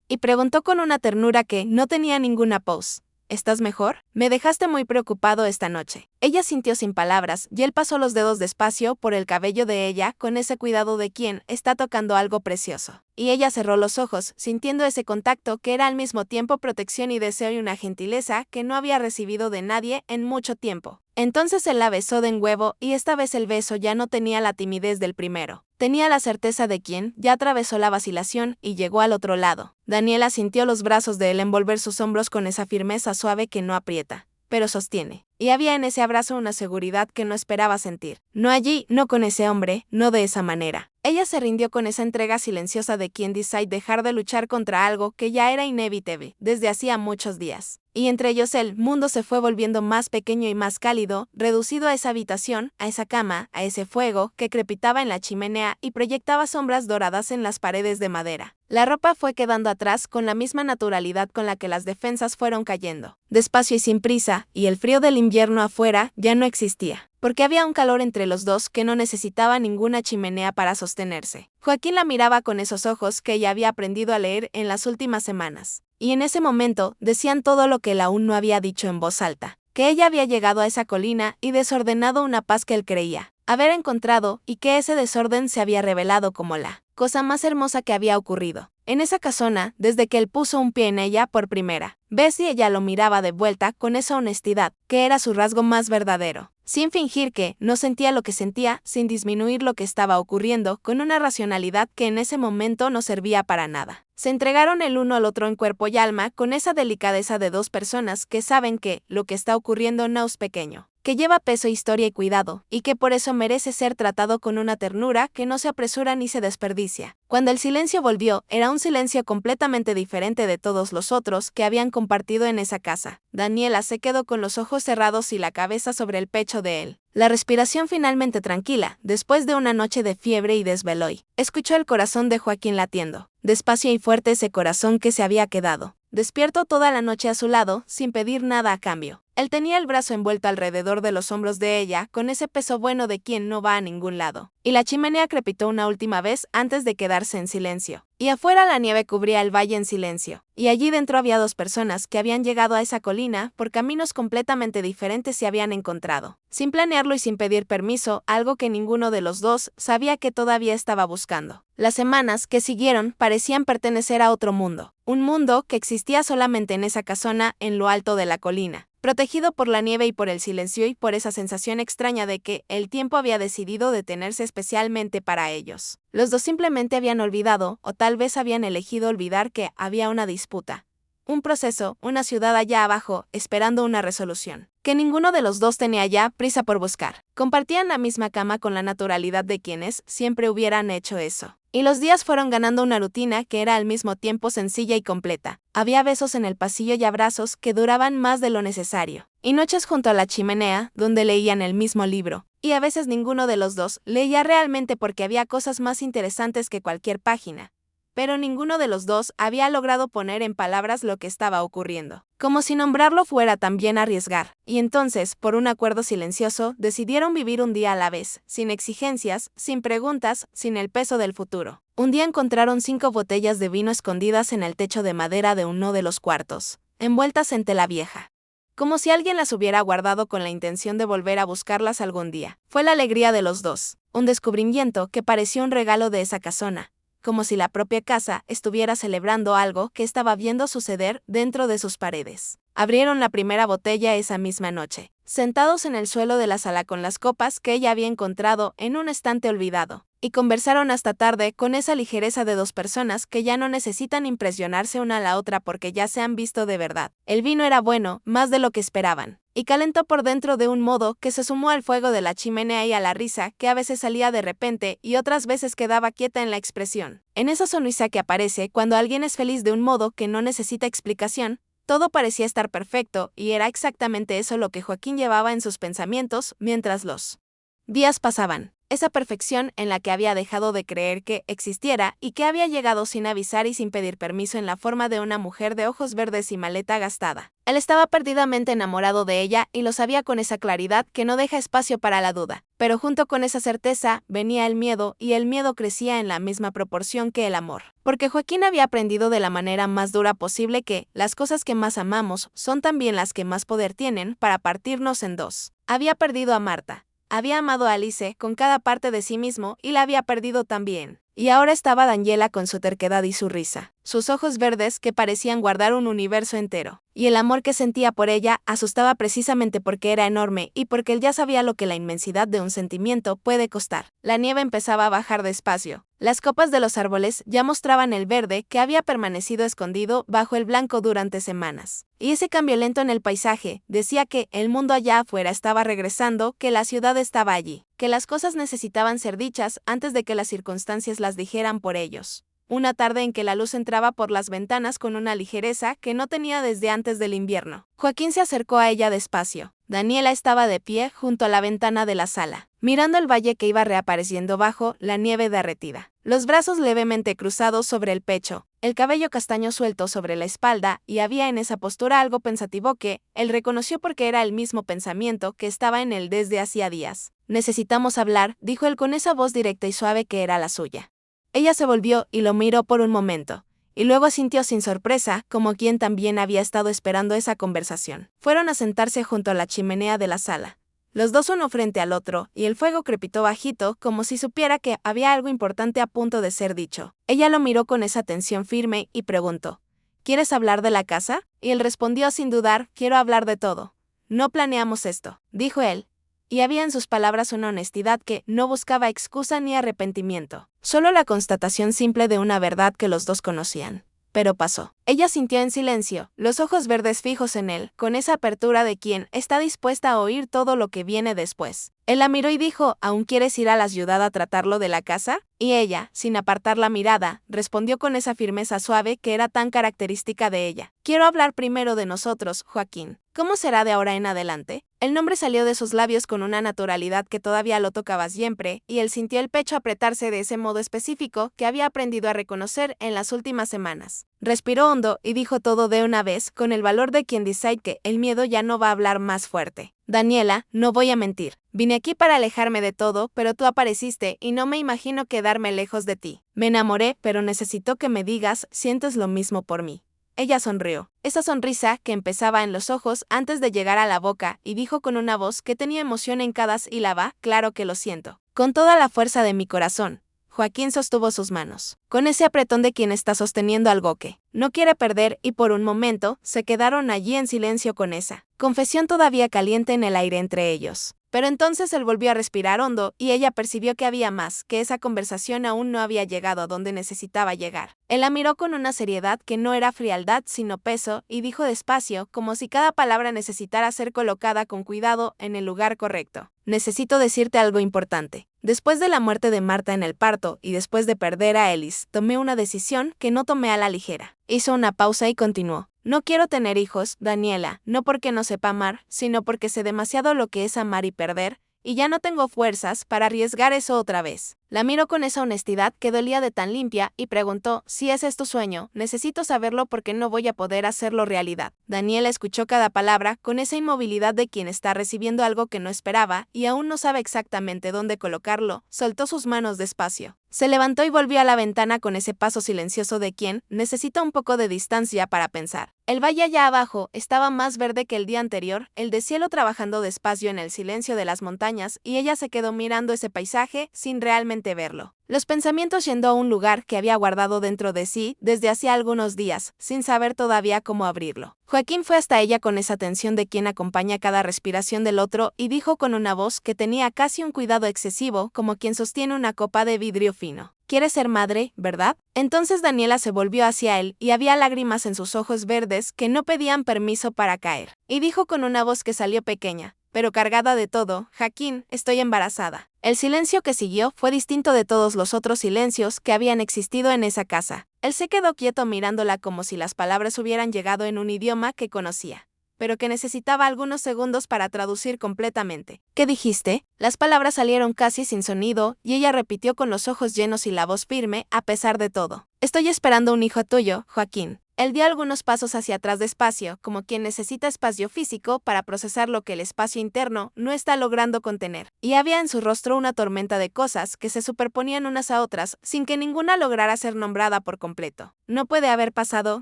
Y preguntó con una ternura que no tenía ninguna pose. ¿Estás mejor? Me dejaste muy preocupado esta noche. Ella sintió sin palabras, y él pasó los dedos despacio por el cabello de ella con ese cuidado de quien está tocando algo precioso. Y ella cerró los ojos, sintiendo ese contacto que era al mismo tiempo protección y deseo y una gentileza que no había recibido de nadie en mucho tiempo. Entonces él la besó de en huevo y esta vez el beso ya no tenía la timidez del primero. Tenía la certeza de quien ya atravesó la vacilación y llegó al otro lado. Daniela sintió los brazos de él envolver sus hombros con esa firmeza suave que no aprieta, pero sostiene. Y había en ese abrazo una seguridad que no esperaba sentir. No allí, no con ese hombre, no de esa manera. Ella se rindió con esa entrega silenciosa de quien decide dejar de luchar contra algo que ya era inevitable desde hacía muchos días. Y entre ellos el mundo se fue volviendo más pequeño y más cálido, reducido a esa habitación, a esa cama, a ese fuego que crepitaba en la chimenea y proyectaba sombras doradas en las paredes de madera. La ropa fue quedando atrás con la misma naturalidad con la que las defensas fueron cayendo, despacio y sin prisa, y el frío del invierno afuera ya no existía, porque había un calor entre los dos que no necesitaba ninguna chimenea para sostenerse. Joaquín la miraba con esos ojos que ella había aprendido a leer en las últimas semanas. Y en ese momento decían todo lo que él aún no había dicho en voz alta, que ella había llegado a esa colina y desordenado una paz que él creía haber encontrado y que ese desorden se había revelado como la cosa más hermosa que había ocurrido en esa casona desde que él puso un pie en ella por primera vez y ella lo miraba de vuelta con esa honestidad, que era su rasgo más verdadero, sin fingir que no sentía lo que sentía, sin disminuir lo que estaba ocurriendo, con una racionalidad que en ese momento no servía para nada. Se entregaron el uno al otro en cuerpo y alma con esa delicadeza de dos personas que saben que lo que está ocurriendo no es pequeño, que lleva peso, historia y cuidado, y que por eso merece ser tratado con una ternura que no se apresura ni se desperdicia. Cuando el silencio volvió, era un silencio completamente diferente de todos los otros que habían compartido en esa casa. Daniela se quedó con los ojos cerrados y la cabeza sobre el pecho de él. La respiración finalmente tranquila, después de una noche de fiebre y desvelo, y escuchó el corazón de Joaquín latiendo, despacio y fuerte, ese corazón que se había quedado despierto toda la noche a su lado, sin pedir nada a cambio. Él tenía el brazo envuelto alrededor de los hombros de ella, con ese peso bueno de quien no va a ningún lado. Y la chimenea crepitó una última vez antes de quedarse en silencio. Y afuera la nieve cubría el valle en silencio. Y allí dentro había dos personas que habían llegado a esa colina por caminos completamente diferentes y habían encontrado, sin planearlo y sin pedir permiso, algo que ninguno de los dos sabía que todavía estaba buscando. Las semanas que siguieron parecían pertenecer a otro mundo. Un mundo que existía solamente en esa casona en lo alto de la colina, protegido por la nieve y por el silencio y por esa sensación extraña de que el tiempo había decidido detenerse especialmente para ellos. Los dos simplemente habían olvidado, o tal vez habían elegido olvidar, que había una disputa, un proceso, una ciudad allá abajo, esperando una resolución, que ninguno de los dos tenía ya prisa por buscar. Compartían la misma cama con la naturalidad de quienes siempre hubieran hecho eso. Y los días fueron ganando una rutina que era al mismo tiempo sencilla y completa. Había besos en el pasillo y abrazos que duraban más de lo necesario. Y noches junto a la chimenea, donde leían el mismo libro. Y a veces ninguno de los dos leía realmente porque había cosas más interesantes que cualquier página. Pero ninguno de los dos había logrado poner en palabras lo que estaba ocurriendo. Como si nombrarlo fuera también arriesgar. Y entonces, por un acuerdo silencioso, decidieron vivir un día a la vez, sin exigencias, sin preguntas, sin el peso del futuro. Un día encontraron 5 botellas de vino escondidas en el techo de madera de uno de los cuartos, envueltas en tela vieja, como si alguien las hubiera guardado con la intención de volver a buscarlas algún día. Fue la alegría de los dos, un descubrimiento que pareció un regalo de esa casona, como si la propia casa estuviera celebrando algo que estaba viendo suceder dentro de sus paredes. Abrieron la primera botella esa misma noche, sentados en el suelo de la sala con las copas que ella había encontrado en un estante olvidado, y conversaron hasta tarde con esa ligereza de dos personas que ya no necesitan impresionarse una a la otra porque ya se han visto de verdad. El vino era bueno, más de lo que esperaban, y calentó por dentro de un modo que se sumó al fuego de la chimenea y a la risa que a veces salía de repente y otras veces quedaba quieta en la expresión. En esa sonrisa que aparece cuando alguien es feliz de un modo que no necesita explicación, todo parecía estar perfecto, y era exactamente eso lo que Joaquín llevaba en sus pensamientos mientras los días pasaban. Esa perfección en la que había dejado de creer que existiera y que había llegado sin avisar y sin pedir permiso en la forma de una mujer de ojos verdes y maleta gastada. Él estaba perdidamente enamorado de ella y lo sabía con esa claridad que no deja espacio para la duda. Pero junto con esa certeza venía el miedo, y el miedo crecía en la misma proporción que el amor. Porque Joaquín había aprendido de la manera más dura posible que las cosas que más amamos son también las que más poder tienen para partirnos en dos. Había perdido a Marta. Había amado a Alice con cada parte de sí mismo y la había perdido también. Y ahora estaba Daniela con su terquedad y su risa, sus ojos verdes que parecían guardar un universo entero. Y el amor que sentía por ella asustaba precisamente porque era enorme y porque él ya sabía lo que la inmensidad de un sentimiento puede costar. La nieve empezaba a bajar despacio, Las copas de los árboles ya mostraban el verde que había permanecido escondido bajo el blanco durante semanas. Y ese cambio lento en el paisaje decía que el mundo allá afuera estaba regresando, que la ciudad estaba allí, que las cosas necesitaban ser dichas antes de que las circunstancias las dijeran por ellos. Una tarde en que la luz entraba por las ventanas con una ligereza que no tenía desde antes del invierno. Joaquín se acercó a ella despacio. Daniela estaba de pie junto a la ventana de la sala, mirando el valle que iba reapareciendo bajo la nieve derretida. Los brazos levemente cruzados sobre el pecho, el cabello castaño suelto sobre la espalda, y había en esa postura algo pensativo que él reconoció porque era el mismo pensamiento que estaba en él desde hacía días. Necesitamos hablar, dijo él con esa voz directa y suave que era la suya. Ella se volvió y lo miró por un momento, y luego asintió sin sorpresa, como quien también había estado esperando esa conversación. Fueron a sentarse junto a la chimenea de la sala, los dos uno frente al otro, y el fuego crepitó bajito, como si supiera que había algo importante a punto de ser dicho. Ella lo miró con esa tensión firme y preguntó, ¿quieres hablar de la casa? Y él respondió sin dudar, quiero hablar de todo. No planeamos esto, dijo él. Y había en sus palabras una honestidad que no buscaba excusa ni arrepentimiento, solo la constatación simple de una verdad que los dos conocían. Pero pasó. Ella sintió en silencio, los ojos verdes fijos en él, con esa apertura de quien está dispuesta a oír todo lo que viene después. Él la miró y dijo, ¿aún quieres ir a la ciudad a tratarlo de la casa? Y ella, sin apartar la mirada, respondió con esa firmeza suave que era tan característica de ella. Quiero hablar primero de nosotros, Joaquín. ¿Cómo será de ahora en adelante? El nombre salió de sus labios con una naturalidad que todavía lo tocaba siempre, y él sintió el pecho apretarse de ese modo específico que había aprendido a reconocer en las últimas semanas. Respiró hondo y dijo todo de una vez, con el valor de quien dice que el miedo ya no va a hablar más fuerte. Daniela, no voy a mentir. Vine aquí para alejarme de todo, pero tú apareciste y no me imagino quedarme lejos de ti. Me enamoré, pero necesito que me digas, ¿sientes lo mismo por mí? Ella sonrió, esa sonrisa que empezaba en los ojos antes de llegar a la boca, y dijo con una voz que tenía emoción en cada sílaba, claro que lo siento. Con toda la fuerza de mi corazón. Joaquín sostuvo sus manos, con ese apretón de quien está sosteniendo algo que no quiere perder, y por un momento se quedaron allí en silencio con esa confesión todavía caliente en el aire entre ellos. Pero entonces él volvió a respirar hondo y ella percibió que había más, que esa conversación aún no había llegado a donde necesitaba llegar. Él la miró con una seriedad que no era frialdad sino peso y dijo despacio, como si cada palabra necesitara ser colocada con cuidado en el lugar correcto. Necesito decirte algo importante. Después de la muerte de Marta en el parto y después de perder a Ellis, tomé una decisión que no tomé a la ligera. Hizo una pausa y continuó. No quiero tener hijos, Daniela, no porque no sepa amar, sino porque sé demasiado lo que es amar y perder, y ya no tengo fuerzas para arriesgar eso otra vez. La miró con esa honestidad que dolía de tan limpia y preguntó, si ese es tu sueño, necesito saberlo porque no voy a poder hacerlo realidad. Daniela escuchó cada palabra con esa inmovilidad de quien está recibiendo algo que no esperaba y aún no sabe exactamente dónde colocarlo, soltó sus manos despacio. Se levantó y volvió a la ventana con ese paso silencioso de quien necesita un poco de distancia para pensar. El valle allá abajo estaba más verde que el día anterior, el deshielo trabajando despacio en el silencio de las montañas, y ella se quedó mirando ese paisaje sin realmente verlo. Los pensamientos yendo a un lugar que había guardado dentro de sí desde hacía algunos días, sin saber todavía cómo abrirlo. Joaquín fue hasta ella con esa tensión de quien acompaña cada respiración del otro y dijo con una voz que tenía casi un cuidado excesivo, como quien sostiene una copa de vidrio fino. ¿Quieres ser madre, verdad? Entonces Daniela se volvió hacia él y había lágrimas en sus ojos verdes que no pedían permiso para caer. Y dijo con una voz que salió pequeña, pero cargada de todo, Joaquín, estoy embarazada. El silencio que siguió fue distinto de todos los otros silencios que habían existido en esa casa. Él se quedó quieto mirándola como si las palabras hubieran llegado en un idioma que conocía, pero que necesitaba algunos segundos para traducir completamente. ¿Qué dijiste? Las palabras salieron casi sin sonido, y ella repitió con los ojos llenos y la voz firme, a pesar de todo. Estoy esperando un hijo tuyo, Joaquín. Él dio algunos pasos hacia atrás despacio, como quien necesita espacio físico para procesar lo que el espacio interno no está logrando contener. Y había en su rostro una tormenta de cosas que se superponían unas a otras, sin que ninguna lograra ser nombrada por completo. No puede haber pasado,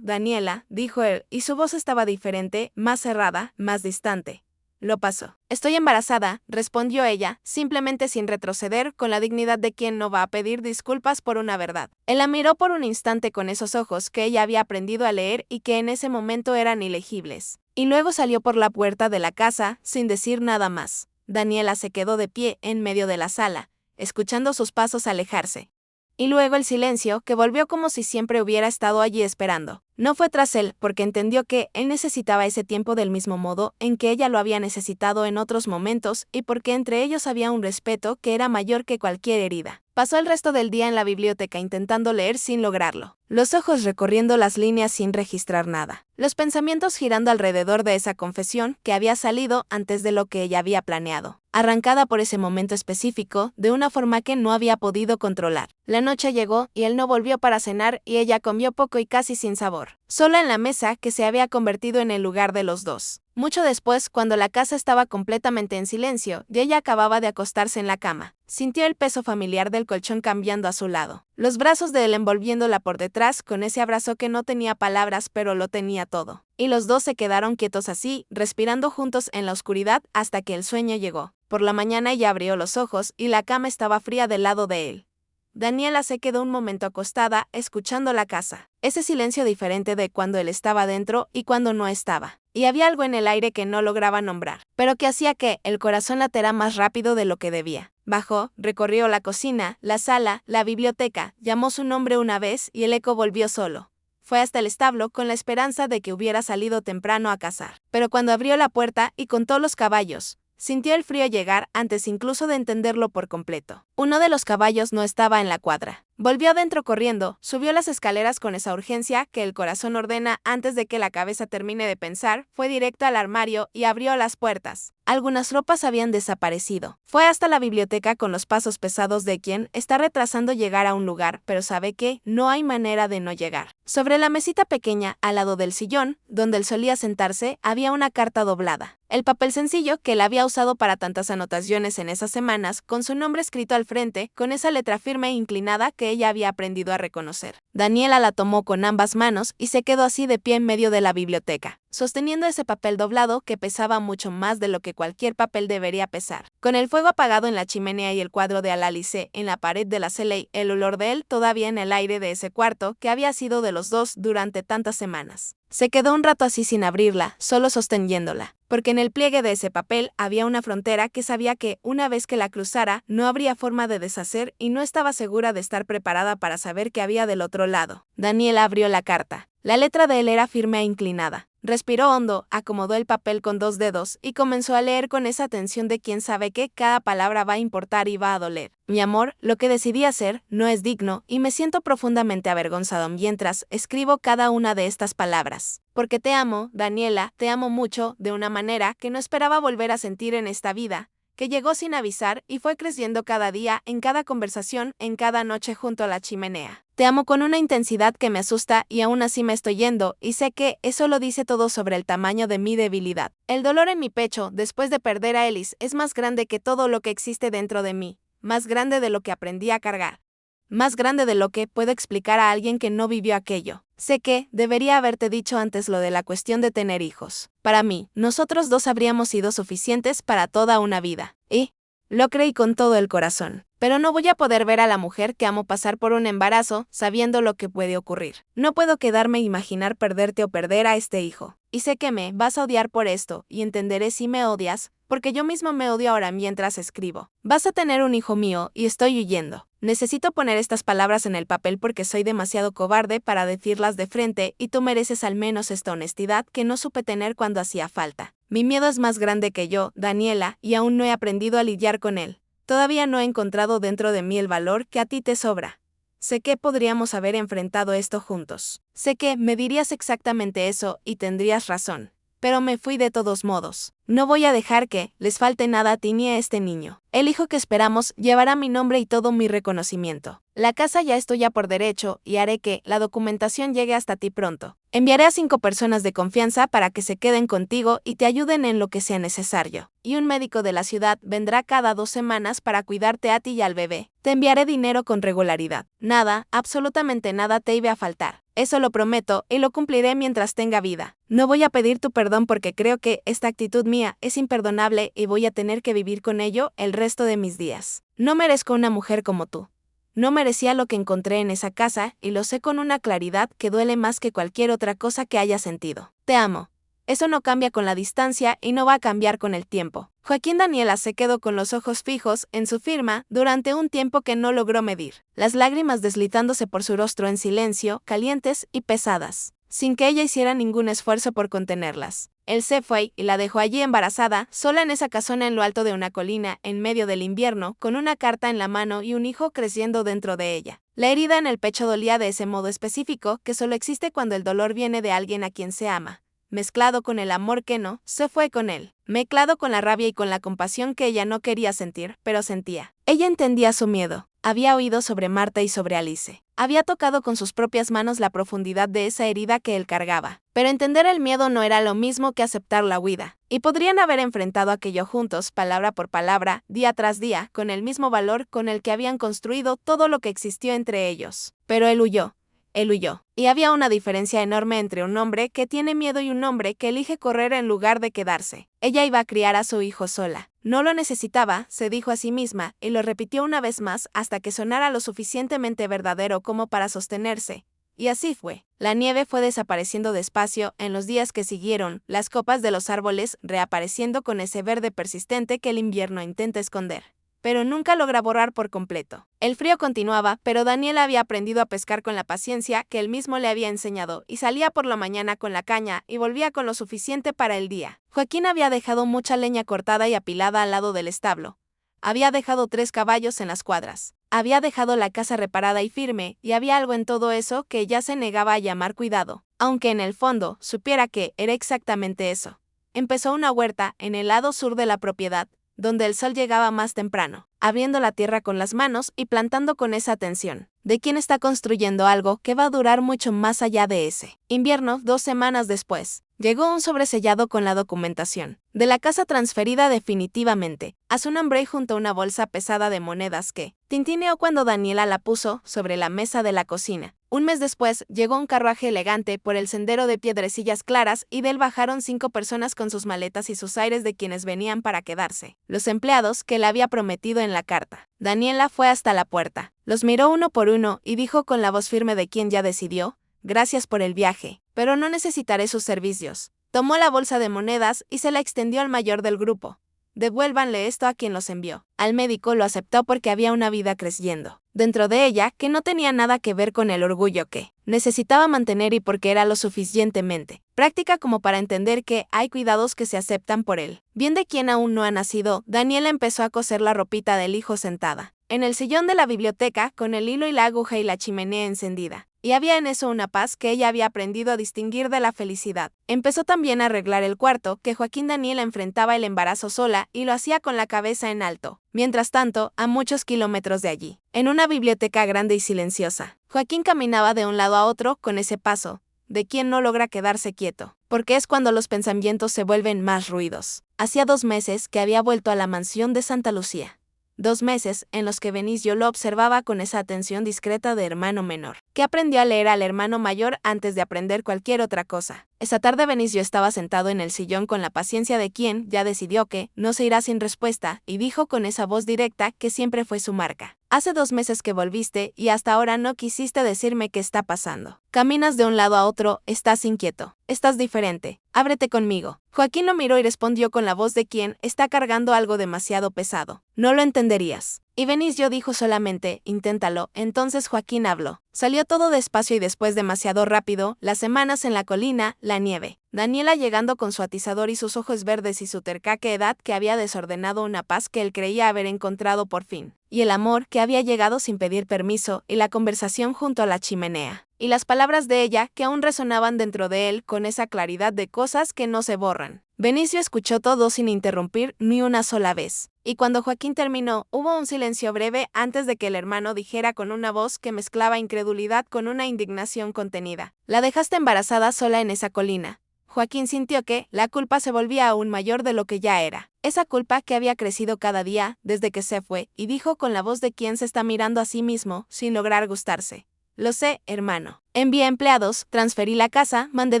Daniela, dijo él, y su voz estaba diferente, más cerrada, más distante. Lo pasó. Estoy embarazada, respondió ella, simplemente sin retroceder, con la dignidad de quien no va a pedir disculpas por una verdad. Él la miró por un instante con esos ojos que ella había aprendido a leer y que en ese momento eran ilegibles. Y luego salió por la puerta de la casa, sin decir nada más. Daniela se quedó de pie en medio de la sala, escuchando sus pasos alejarse. Y luego el silencio, que volvió como si siempre hubiera estado allí esperando. No fue tras él, porque entendió que él necesitaba ese tiempo del mismo modo en que ella lo había necesitado en otros momentos, y porque entre ellos había un respeto que era mayor que cualquier herida. Pasó el resto del día en la biblioteca intentando leer sin lograrlo, los ojos recorriendo las líneas sin registrar nada, los pensamientos girando alrededor de esa confesión que había salido antes de lo que ella había planeado, arrancada por ese momento específico, de una forma que no había podido controlar. La noche llegó y él no volvió para cenar y ella comió poco y casi sin sabor, sola en la mesa que se había convertido en el lugar de los dos. Mucho después, cuando la casa estaba completamente en silencio y ella acababa de acostarse en la cama, sintió el peso familiar del colchón cambiando a su lado, los brazos de él envolviéndola por detrás con ese abrazo que no tenía palabras pero lo tenía todo. Y los dos se quedaron quietos así, respirando juntos en la oscuridad hasta que el sueño llegó. Por la mañana ella abrió los ojos y la cama estaba fría del lado de él. Daniela se quedó un momento acostada, escuchando la casa. Ese silencio diferente de cuando él estaba dentro y cuando no estaba. Y había algo en el aire que no lograba nombrar, pero que hacía que el corazón latera más rápido de lo que debía. Bajó, recorrió la cocina, la sala, la biblioteca, llamó su nombre una vez y el eco volvió solo. Fue hasta el establo con la esperanza de que hubiera salido temprano a cazar. Pero cuando abrió la puerta y contó los caballos, sintió el frío llegar antes incluso de entenderlo por completo. Uno de los caballos no estaba en la cuadra. Volvió adentro corriendo, subió las escaleras con esa urgencia que el corazón ordena antes de que la cabeza termine de pensar, fue directo al armario y abrió las puertas. Algunas ropas habían desaparecido. Fue hasta la biblioteca con los pasos pesados de quien está retrasando llegar a un lugar, pero sabe que no hay manera de no llegar. Sobre la mesita pequeña, al lado del sillón, donde él solía sentarse, había una carta doblada. El papel sencillo que él había usado para tantas anotaciones en esas semanas, con su nombre escrito al frente, con esa letra firme e inclinada que ella había aprendido a reconocer. Daniela la tomó con ambas manos y se quedó así de pie en medio de la biblioteca, sosteniendo ese papel doblado que pesaba mucho más de lo que cualquier papel debería pesar. Con el fuego apagado en la chimenea y el cuadro de Alice en la pared de la celda y el olor de él todavía en el aire de ese cuarto que había sido de los dos durante tantas semanas. Se quedó un rato así sin abrirla, solo sosteniéndola, porque en el pliegue de ese papel había una frontera que sabía que, una vez que la cruzara, no habría forma de deshacer y no estaba segura de estar preparada para saber qué había del otro lado. Daniela abrió la carta. La letra de él era firme e inclinada. Respiró hondo, acomodó el papel con 2 dedos y comenzó a leer con esa tensión de quien sabe que cada palabra va a importar y va a doler. Mi amor, lo que decidí hacer no es digno y me siento profundamente avergonzado mientras escribo cada una de estas palabras. Porque te amo, Daniela, te amo mucho, de una manera que no esperaba volver a sentir en esta vida, que llegó sin avisar y fue creciendo cada día, en cada conversación, en cada noche junto a la chimenea. Te amo con una intensidad que me asusta y aún así me estoy yendo, y sé que eso lo dice todo sobre el tamaño de mi debilidad. El dolor en mi pecho, después de perder a Ellis, es más grande que todo lo que existe dentro de mí, más grande de lo que aprendí a cargar, más grande de lo que puedo explicar a alguien que no vivió aquello. Sé que debería haberte dicho antes lo de la cuestión de tener hijos. Para mí, nosotros dos habríamos sido suficientes para toda una vida. Y lo creí con todo el corazón. Pero no voy a poder ver a la mujer que amo pasar por un embarazo sabiendo lo que puede ocurrir. No puedo quedarme e imaginar perderte o perder a este hijo. Y sé que me vas a odiar por esto, y entenderé si me odias, porque yo mismo me odio ahora mientras escribo. Vas a tener un hijo mío y estoy huyendo. Necesito poner estas palabras en el papel porque soy demasiado cobarde para decirlas de frente y tú mereces al menos esta honestidad que no supe tener cuando hacía falta. Mi miedo es más grande que yo, Daniela, y aún no he aprendido a lidiar con él. Todavía no he encontrado dentro de mí el valor que a ti te sobra. Sé que podríamos haber enfrentado esto juntos. Sé que me dirías exactamente eso y tendrías razón. Pero me fui de todos modos. No voy a dejar que les falte nada a ti ni a este niño. El hijo que esperamos llevará mi nombre y todo mi reconocimiento. La casa ya estoy ya por derecho y haré que la documentación llegue hasta ti pronto. Enviaré a 5 personas de confianza para que se queden contigo y te ayuden en lo que sea necesario. Y un médico de la ciudad vendrá cada 2 semanas para cuidarte a ti y al bebé. Te enviaré dinero con regularidad. Nada, absolutamente nada te iba a faltar. Eso lo prometo y lo cumpliré mientras tenga vida. No voy a pedir tu perdón porque creo que esta actitud mía es imperdonable y voy a tener que vivir con ello el resto de mis días. No merezco una mujer como tú. No merecía lo que encontré en esa casa y lo sé con una claridad que duele más que cualquier otra cosa que haya sentido. Te amo. Eso no cambia con la distancia y no va a cambiar con el tiempo. Joaquín Daniela se quedó con los ojos fijos en su firma durante un tiempo que no logró medir, las lágrimas deslizándose por su rostro en silencio, calientes y pesadas, sin que ella hiciera ningún esfuerzo por contenerlas. Él se fue y la dejó allí embarazada, sola en esa casona en lo alto de una colina, en medio del invierno, con una carta en la mano y un hijo creciendo dentro de ella. La herida en el pecho dolía de ese modo específico que solo existe cuando el dolor viene de alguien a quien se ama. Mezclado con el amor que no, se fue con él. Mezclado con la rabia y con la compasión que ella no quería sentir, pero sentía. Ella entendía su miedo. Había oído sobre Marta y sobre Alice. Había tocado con sus propias manos la profundidad de esa herida que él cargaba. Pero entender el miedo no era lo mismo que aceptar la huida. Y podrían haber enfrentado aquello juntos, palabra por palabra, día tras día, con el mismo valor con el que habían construido todo lo que existió entre ellos. Pero él huyó. Él huyó. Y había una diferencia enorme entre un hombre que tiene miedo y un hombre que elige correr en lugar de quedarse. Ella iba a criar a su hijo sola. No lo necesitaba, se dijo a sí misma, y lo repitió una vez más hasta que sonara lo suficientemente verdadero como para sostenerse. Y así fue. La nieve fue desapareciendo despacio en los días que siguieron, las copas de los árboles reapareciendo con ese verde persistente que el invierno intenta esconder, pero nunca logra borrar por completo. El frío continuaba, pero Daniela había aprendido a pescar con la paciencia que él mismo le había enseñado, y salía por la mañana con la caña y volvía con lo suficiente para el día. Joaquín había dejado mucha leña cortada y apilada al lado del establo. Había dejado 3 caballos en las cuadras. Había dejado la casa reparada y firme, y había algo en todo eso que ya se negaba a llamar cuidado, aunque en el fondo supiera que era exactamente eso. Empezó una huerta en el lado sur de la propiedad, donde el sol llegaba más temprano, abriendo la tierra con las manos y plantando con esa atención de quien está construyendo algo que va a durar mucho más allá de ese invierno. 2 semanas después, llegó un sobresellado con la documentación de la casa transferida definitivamente a su nombre junto a una bolsa pesada de monedas que tintineó cuando Daniela la puso sobre la mesa de la cocina. Un mes después, llegó un carruaje elegante por el sendero de piedrecillas claras y de él bajaron 5 personas con sus maletas y sus aires de quienes venían para quedarse, los empleados que le había prometido en la carta. Daniela fue hasta la puerta, los miró uno por uno y dijo con la voz firme de quien ya decidió: «Gracias por el viaje, pero no necesitaré sus servicios». Tomó la bolsa de monedas y se la extendió al mayor del grupo. «Devuélvanle esto a quien los envió». Al médico lo aceptó porque había una vida creciendo dentro de ella que no tenía nada que ver con el orgullo que necesitaba mantener y porque era lo suficientemente práctica como para entender que hay cuidados que se aceptan por él bien de quien aún no ha nacido. Daniela empezó a coser la ropita del hijo sentada en el sillón de la biblioteca con el hilo y la aguja y la chimenea encendida. Y había en eso una paz que ella había aprendido a distinguir de la felicidad. Empezó también a arreglar el cuarto, que Joaquín Daniela enfrentaba el embarazo sola y lo hacía con la cabeza en alto. Mientras tanto, a muchos kilómetros de allí, en una biblioteca grande y silenciosa, Joaquín caminaba de un lado a otro con ese paso de quien no logra quedarse quieto, porque es cuando los pensamientos se vuelven más ruidos. Hacía 2 meses que había vuelto a la mansión de Santa Lucía. 2 meses en los que Benicio lo observaba con esa atención discreta de hermano menor, que aprendió a leer al hermano mayor antes de aprender cualquier otra cosa. Esa tarde Benicio estaba sentado en el sillón con la paciencia de quien ya decidió que no se irá sin respuesta, y dijo con esa voz directa que siempre fue su marca: «Hace 2 meses que volviste y hasta ahora no quisiste decirme qué está pasando. Caminas de un lado a otro, estás inquieto, estás diferente, ábrete conmigo». Joaquín lo miró y respondió con la voz de quien está cargando algo demasiado pesado: «No lo entenderías». Y Benicio dijo solamente: «Inténtalo». Entonces Joaquín habló. Salió todo despacio y después demasiado rápido: las semanas en la colina, la nieve, Daniela llegando con su atizador y sus ojos verdes y su tercaque edad que había desordenado una paz que él creía haber encontrado por fin, y el amor que había llegado sin pedir permiso, y la conversación junto a la chimenea, y las palabras de ella que aún resonaban dentro de él con esa claridad de cosas que no se borran. Benicio escuchó todo sin interrumpir ni una sola vez, y cuando Joaquín terminó, hubo un silencio breve antes de que el hermano dijera con una voz que mezclaba incredulidad con una indignación contenida: «La dejaste embarazada sola en esa colina». Joaquín sintió que la culpa se volvía aún mayor de lo que ya era, esa culpa que había crecido cada día desde que se fue, y dijo con la voz de quien se está mirando a sí mismo sin lograr gustarse: «Lo sé, hermano. Envié empleados, transferí la casa, mandé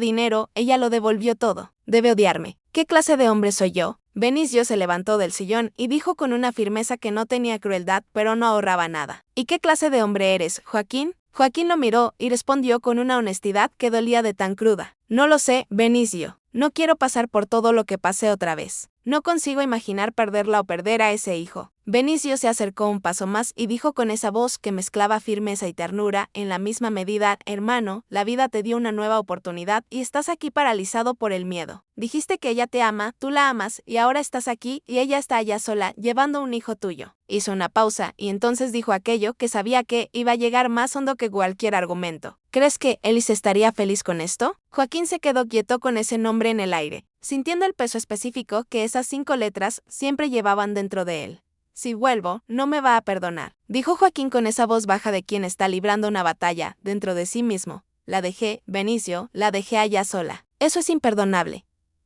dinero, ella lo devolvió todo. Debe odiarme. ¿Qué clase de hombre soy yo?». Benicio se levantó del sillón y dijo con una firmeza que no tenía crueldad pero no ahorraba nada: «¿Y qué clase de hombre eres, Joaquín?». Joaquín lo miró y respondió con una honestidad que dolía de tan cruda: «No lo sé, Benicio. No quiero pasar por todo lo que pasé otra vez. No consigo imaginar perderla o perder a ese hijo. Benicio se acercó un paso más y dijo con esa voz que mezclaba firmeza y ternura, en la misma medida: hermano, la vida te dio una nueva oportunidad y estás aquí paralizado por el miedo. Dijiste que ella te ama, tú la amas, y ahora estás aquí y ella está allá sola, llevando un hijo tuyo. Hizo una pausa y entonces dijo aquello que sabía que iba a llegar más hondo que cualquier argumento. ¿Crees que Ellis estaría feliz con esto? Joaquín se quedó quieto con ese nombre en el aire, sintiendo el peso específico que esas 5 letras siempre llevaban dentro de él. Si vuelvo, no me va a perdonar, dijo Joaquín con esa voz baja de quien está librando una batalla dentro de sí mismo. La dejé, Benicio, la dejé allá sola. Eso es imperdonable.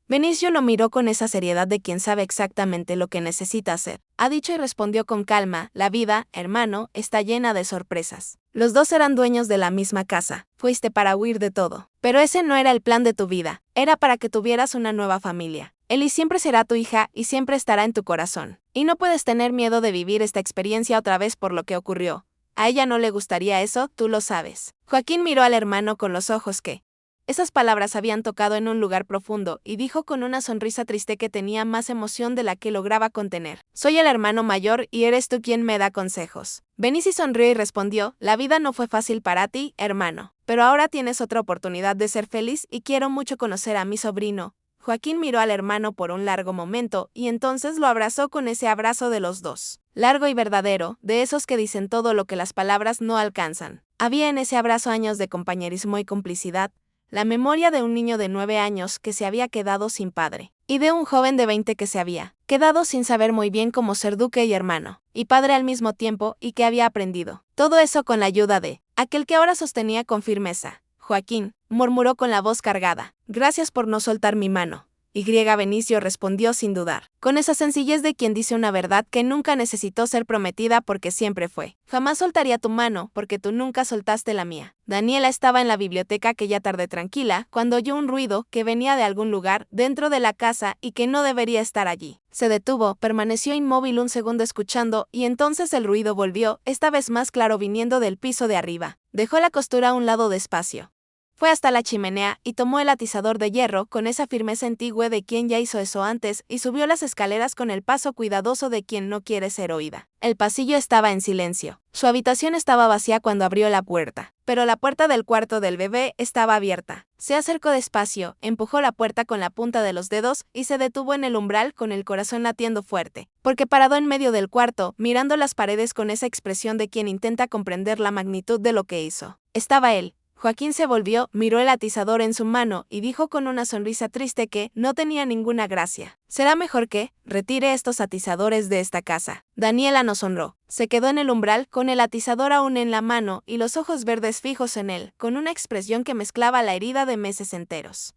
Benicio lo miró con esa seriedad de quien sabe exactamente lo que necesita hacer. Ha dicho y respondió con calma: la vida, hermano, está llena de sorpresas. Los dos eran dueños de la misma casa. Fuiste para huir de todo. Pero ese no era el plan de tu vida. Era para que tuvieras una nueva familia. Ellie siempre será tu hija y siempre estará en tu corazón. Y no puedes tener miedo de vivir esta experiencia otra vez por lo que ocurrió. A ella no le gustaría eso, tú lo sabes. Joaquín miró al hermano con los ojos que esas palabras habían tocado en un lugar profundo, y dijo con una sonrisa triste que tenía más emoción de la que lograba contener: soy el hermano mayor y eres tú quien me da consejos. Benicio sonrió y respondió: la vida no fue fácil para ti, hermano, pero ahora tienes otra oportunidad de ser feliz y quiero mucho conocer a mi sobrino. Joaquín miró al hermano por un largo momento y entonces lo abrazó con ese abrazo de los dos, largo y verdadero, de esos que dicen todo lo que las palabras no alcanzan. Había en ese abrazo años de compañerismo y complicidad, la memoria de un niño de 9 años que se había quedado sin padre, y de un joven de 20 que se había quedado sin saber muy bien cómo ser duque y hermano, y padre al mismo tiempo, y que había aprendido todo eso con la ayuda de aquel que ahora sostenía con firmeza. Joaquín, murmuró con la voz cargada, gracias por no soltar mi mano. Benicio respondió sin dudar, con esa sencillez de quien dice una verdad que nunca necesitó ser prometida porque siempre fue: jamás soltaría tu mano porque tú nunca soltaste la mía. Daniela estaba en la biblioteca aquella tarde tranquila cuando oyó un ruido que venía de algún lugar dentro de la casa y que no debería estar allí. Se detuvo, permaneció inmóvil un segundo escuchando y entonces el ruido volvió, esta vez más claro viniendo del piso de arriba. Dejó la costura a un lado despacio. Fue hasta la chimenea y tomó el atizador de hierro con esa firmeza antigua de quien ya hizo eso antes y subió las escaleras con el paso cuidadoso de quien no quiere ser oída. El pasillo estaba en silencio. Su habitación estaba vacía cuando abrió la puerta, pero la puerta del cuarto del bebé estaba abierta. Se acercó despacio, empujó la puerta con la punta de los dedos y se detuvo en el umbral con el corazón latiendo fuerte, porque parado en medio del cuarto, mirando las paredes con esa expresión de quien intenta comprender la magnitud de lo que hizo, estaba él. Joaquín se volvió, miró el atizador en su mano y dijo con una sonrisa triste que no tenía ninguna gracia: será mejor que retire estos atizadores de esta casa. Daniela no sonró. Se quedó en el umbral con el atizador aún en la mano y los ojos verdes fijos en él, con una expresión que mezclaba la herida de meses enteros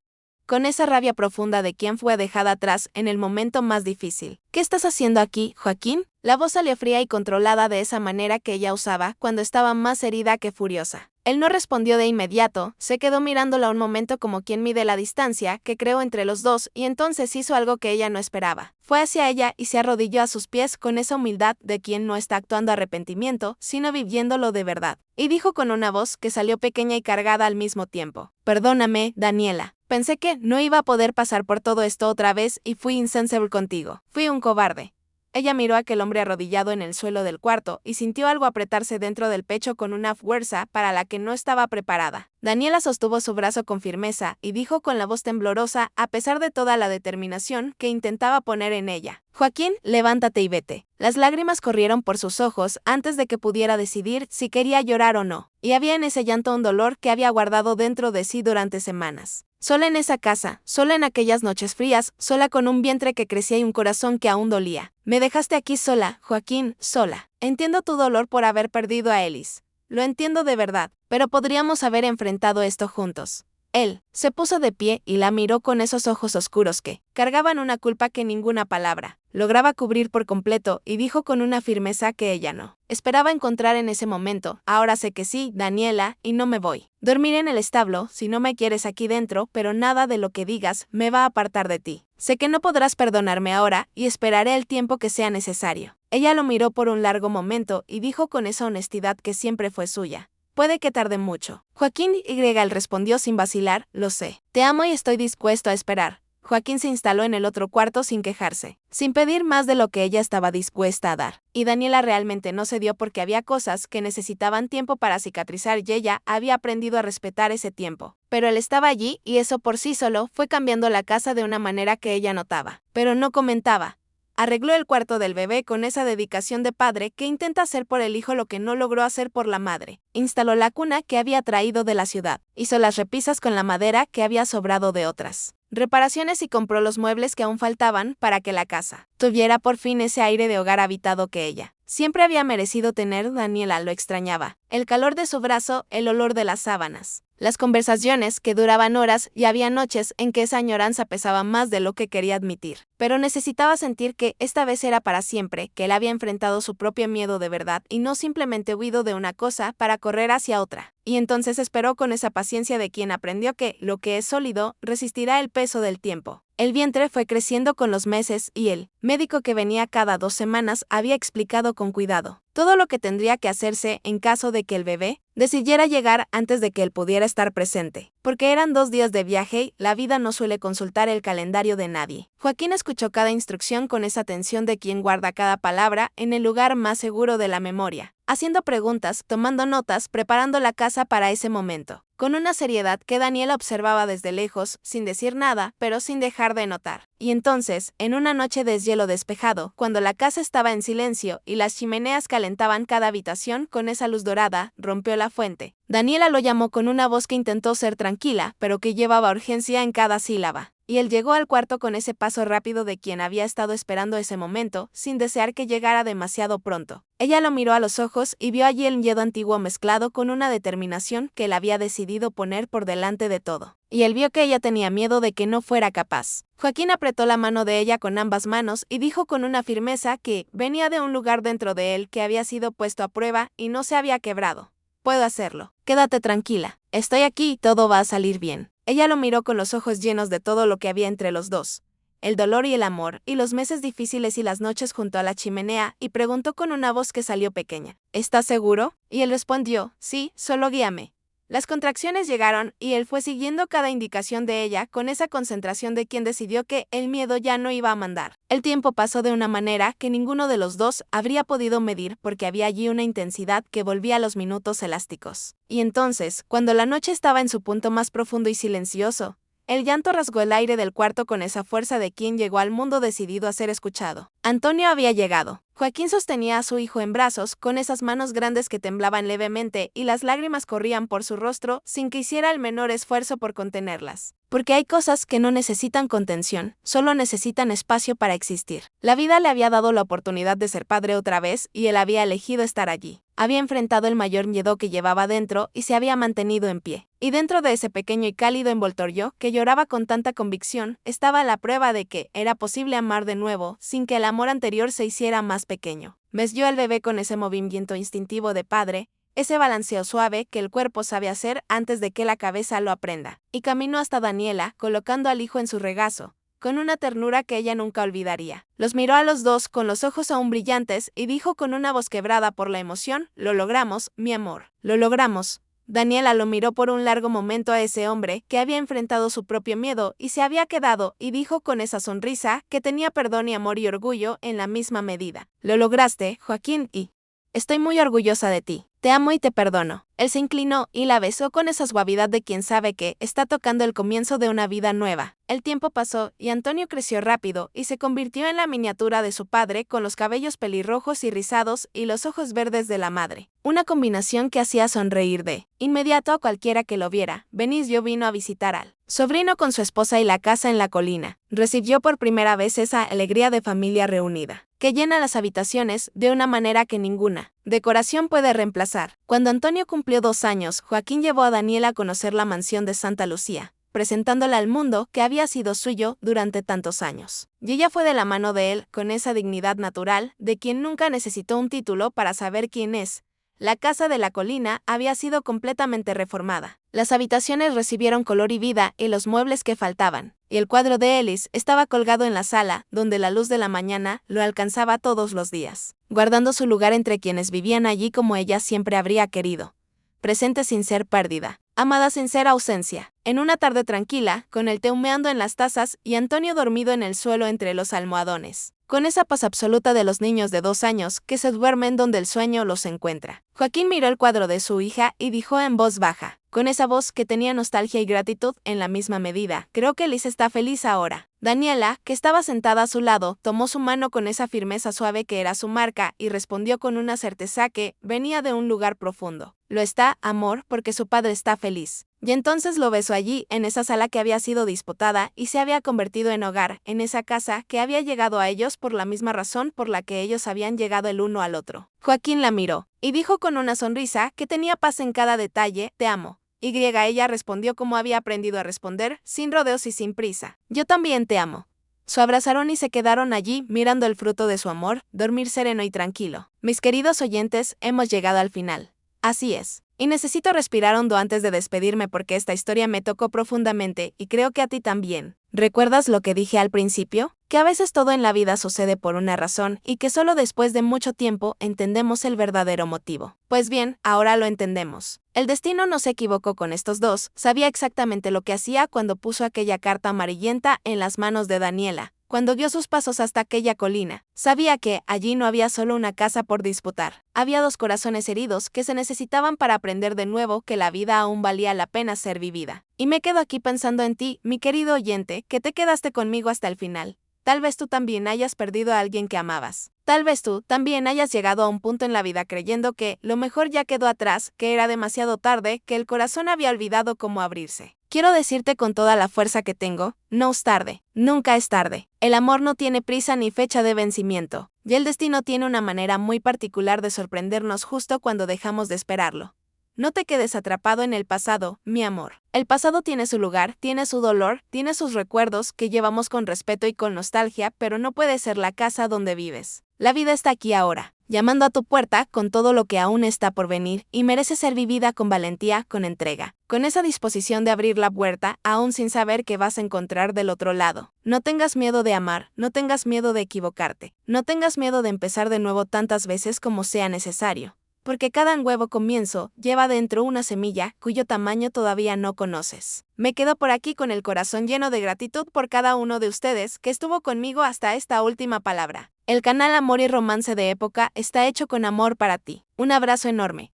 con esa rabia profunda de quien fue dejada atrás en el momento más difícil. ¿Qué estás haciendo aquí, Joaquín? La voz salió fría y controlada de esa manera que ella usaba cuando estaba más herida que furiosa. Él no respondió de inmediato, se quedó mirándola un momento como quien mide la distancia que creó entre los dos y entonces hizo algo que ella no esperaba. Fue hacia ella y se arrodilló a sus pies con esa humildad de quien no está actuando arrepentimiento, sino viviéndolo de verdad. Y dijo con una voz que salió pequeña y cargada al mismo tiempo: perdóname, Daniela. Pensé que no iba a poder pasar por todo esto otra vez y fui insensible contigo. Fui un cobarde. Ella miró a aquel hombre arrodillado en el suelo del cuarto y sintió algo apretarse dentro del pecho con una fuerza para la que no estaba preparada. Daniela sostuvo su brazo con firmeza y dijo con la voz temblorosa, a pesar de toda la determinación que intentaba poner en ella: Joaquín, levántate y vete. Las lágrimas corrieron por sus ojos antes de que pudiera decidir si quería llorar o no, y había en ese llanto un dolor que había guardado dentro de sí durante semanas. Sola en esa casa, sola en aquellas noches frías, sola con un vientre que crecía y un corazón que aún dolía. Me dejaste aquí sola, Joaquín, sola. Entiendo tu dolor por haber perdido a Ellis. Lo entiendo de verdad, pero podríamos haber enfrentado esto juntos. Él se puso de pie y la miró con esos ojos oscuros que cargaban una culpa que ninguna palabra lograba cubrir por completo y dijo con una firmeza que ella no esperaba encontrar en ese momento: ahora sé que sí, Daniela, y no me voy. Dormiré en el establo si no me quieres aquí dentro, pero nada de lo que digas me va a apartar de ti. Sé que no podrás perdonarme ahora y esperaré el tiempo que sea necesario. Ella lo miró por un largo momento y dijo con esa honestidad que siempre fue suya: puede que tarde mucho. Joaquín Y respondió sin vacilar, lo sé. Te amo y estoy dispuesto a esperar. Joaquín se instaló en el otro cuarto sin quejarse, sin pedir más de lo que ella estaba dispuesta a dar. Y Daniela realmente no cedió porque había cosas que necesitaban tiempo para cicatrizar y ella había aprendido a respetar ese tiempo. Pero él estaba allí y eso por sí solo fue cambiando la casa de una manera que ella notaba, pero no comentaba. Arregló el cuarto del bebé con esa dedicación de padre que intenta hacer por el hijo lo que no logró hacer por la madre. Instaló la cuna que había traído de la ciudad. Hizo las repisas con la madera que había sobrado de otras reparaciones y compró los muebles que aún faltaban para que la casa tuviera por fin ese aire de hogar habitado que ella siempre había merecido tener. Daniela lo extrañaba. El calor de su brazo, el olor de las sábanas. Las conversaciones que duraban horas y había noches en que esa añoranza pesaba más de lo que quería admitir. Pero necesitaba sentir que esta vez era para siempre, que él había enfrentado su propio miedo de verdad y no simplemente huido de una cosa para correr hacia otra. Y entonces esperó con esa paciencia de quien aprendió que lo que es sólido resistirá el peso del tiempo. El vientre fue creciendo con los meses y el médico que venía cada 2 semanas había explicado con cuidado todo lo que tendría que hacerse en caso de que el bebé decidiera llegar antes de que él pudiera estar presente. Porque eran 2 días de viaje y la vida no suele consultar el calendario de nadie. Joaquín escuchó cada instrucción con esa atención de quien guarda cada palabra en el lugar más seguro de la memoria, haciendo preguntas, tomando notas, preparando la casa para ese momento, con una seriedad que Daniela observaba desde lejos, sin decir nada, pero sin dejar de notar. Y entonces, en una noche de deshielo despejado, cuando la casa estaba en silencio y las chimeneas calentaban cada habitación con esa luz dorada, rompió la fuente. Daniela lo llamó con una voz que intentó ser tranquila, pero que llevaba urgencia en cada sílaba. Y él llegó al cuarto con ese paso rápido de quien había estado esperando ese momento, sin desear que llegara demasiado pronto. Ella lo miró a los ojos y vio allí el miedo antiguo mezclado con una determinación que él había decidido poner por delante de todo. Y él vio que ella tenía miedo de que no fuera capaz. Joaquín apretó la mano de ella con ambas manos y dijo con una firmeza que venía de un lugar dentro de él que había sido puesto a prueba y no se había quebrado. Puedo hacerlo. Quédate tranquila. Estoy aquí y todo va a salir bien. Ella lo miró con los ojos llenos de todo lo que había entre los dos. El dolor y el amor, y los meses difíciles y las noches junto a la chimenea, y preguntó con una voz que salió pequeña. ¿Estás seguro? Y él respondió, sí, solo guíame. Las contracciones llegaron y él fue siguiendo cada indicación de ella con esa concentración de quien decidió que el miedo ya no iba a mandar. El tiempo pasó de una manera que ninguno de los dos habría podido medir porque había allí una intensidad que volvía a los minutos elásticos. Y entonces, cuando la noche estaba en su punto más profundo y silencioso, el llanto rasgó el aire del cuarto con esa fuerza de quien llegó al mundo decidido a ser escuchado. Antonio había llegado. Joaquín sostenía a su hijo en brazos, con esas manos grandes que temblaban levemente y las lágrimas corrían por su rostro sin que hiciera el menor esfuerzo por contenerlas. Porque hay cosas que no necesitan contención, solo necesitan espacio para existir. La vida le había dado la oportunidad de ser padre otra vez y él había elegido estar allí. Había enfrentado el mayor miedo que llevaba dentro y se había mantenido en pie. Y dentro de ese pequeño y cálido envoltorio, que lloraba con tanta convicción, estaba la prueba de que era posible amar de nuevo sin que el amor anterior se hiciera más pequeño. Besó al bebé con ese movimiento instintivo de padre, ese balanceo suave que el cuerpo sabe hacer antes de que la cabeza lo aprenda, y caminó hasta Daniela, colocando al hijo en su regazo, con una ternura que ella nunca olvidaría. Los miró a los dos con los ojos aún brillantes y dijo con una voz quebrada por la emoción, «Lo logramos, mi amor, lo logramos». Daniela lo miró por un largo momento a ese hombre que había enfrentado su propio miedo y se había quedado, y dijo con esa sonrisa que tenía perdón y amor y orgullo en la misma medida. «Lo lograste, Joaquín, y estoy muy orgullosa de ti. Te amo y te perdono». Él se inclinó y la besó con esa suavidad de quien sabe que está tocando el comienzo de una vida nueva. El tiempo pasó y Antonio creció rápido y se convirtió en la miniatura de su padre con los cabellos pelirrojos y rizados y los ojos verdes de la madre. Una combinación que hacía sonreír de inmediato a cualquiera que lo viera. Benicio vino a visitar al sobrino con su esposa y la casa en la colina. Recibió por primera vez esa alegría de familia reunida, que llena las habitaciones de una manera que ninguna decoración puede reemplazar. Cuando Antonio cumplió 2 años, Joaquín llevó a Daniela a conocer la mansión de Santa Lucía, presentándola al mundo que había sido suyo durante tantos años. Y ella fue de la mano de él, con esa dignidad natural de quien nunca necesitó un título para saber quién es. La casa de la colina había sido completamente reformada. Las habitaciones recibieron color y vida y los muebles que faltaban. Y el cuadro de Ellis estaba colgado en la sala, donde la luz de la mañana lo alcanzaba todos los días, guardando su lugar entre quienes vivían allí como ella siempre habría querido. presente sin ser pérdida, amada sin ser ausencia. En una tarde tranquila, con el té humeando en las tazas y Antonio dormido en el suelo entre los almohadones, con esa paz absoluta de los niños de 2 años que se duermen donde el sueño los encuentra. Joaquín miró el cuadro de su hija y dijo en voz baja, con esa voz que tenía nostalgia y gratitud en la misma medida: creo que Liz está feliz ahora. Daniela, que estaba sentada a su lado, tomó su mano con esa firmeza suave que era su marca y respondió con una certeza que venía de un lugar profundo: lo está, amor, porque su padre está feliz. Y entonces lo besó allí, en esa sala que había sido disputada y se había convertido en hogar, en esa casa que había llegado a ellos por la misma razón por la que ellos habían llegado el uno al otro. Joaquín la miró y dijo con una sonrisa que tenía paz en cada detalle: te amo. Ella respondió como había aprendido a responder, sin rodeos y sin prisa: yo también te amo. Se abrazaron y se quedaron allí mirando el fruto de su amor, dormir sereno y tranquilo. Mis queridos oyentes, hemos llegado al final. Así es. Y necesito respirar hondo antes de despedirme porque esta historia me tocó profundamente y creo que a ti también. ¿Recuerdas lo que dije al principio? Que a veces todo en la vida sucede por una razón y que solo después de mucho tiempo entendemos el verdadero motivo. Pues bien, ahora lo entendemos. El destino no se equivocó con estos dos, sabía exactamente lo que hacía cuando puso aquella carta amarillenta en las manos de Daniela. Cuando dio sus pasos hasta aquella colina, sabía que allí no había solo una casa por disputar. Había 2 corazones heridos que se necesitaban para aprender de nuevo que la vida aún valía la pena ser vivida. Y me quedo aquí pensando en ti, mi querido oyente, que te quedaste conmigo hasta el final. Tal vez tú también hayas perdido a alguien que amabas. Tal vez tú también hayas llegado a un punto en la vida creyendo que lo mejor ya quedó atrás, que era demasiado tarde, que el corazón había olvidado cómo abrirse. Quiero decirte con toda la fuerza que tengo: no es tarde, nunca es tarde. El amor no tiene prisa ni fecha de vencimiento, y el destino tiene una manera muy particular de sorprendernos justo cuando dejamos de esperarlo. No te quedes atrapado en el pasado, mi amor. El pasado tiene su lugar, tiene su dolor, tiene sus recuerdos que llevamos con respeto y con nostalgia, pero no puede ser la casa donde vives. La vida está aquí ahora, llamando a tu puerta con todo lo que aún está por venir y merece ser vivida con valentía, con entrega, con esa disposición de abrir la puerta, aún sin saber qué vas a encontrar del otro lado. No tengas miedo de amar, no tengas miedo de equivocarte, no tengas miedo de empezar de nuevo tantas veces como sea necesario. Porque cada nuevo comienzo lleva dentro una semilla cuyo tamaño todavía no conoces. Me quedo por aquí con el corazón lleno de gratitud por cada uno de ustedes que estuvo conmigo hasta esta última palabra. El canal Amor y Romance de Época está hecho con amor para ti. Un abrazo enorme.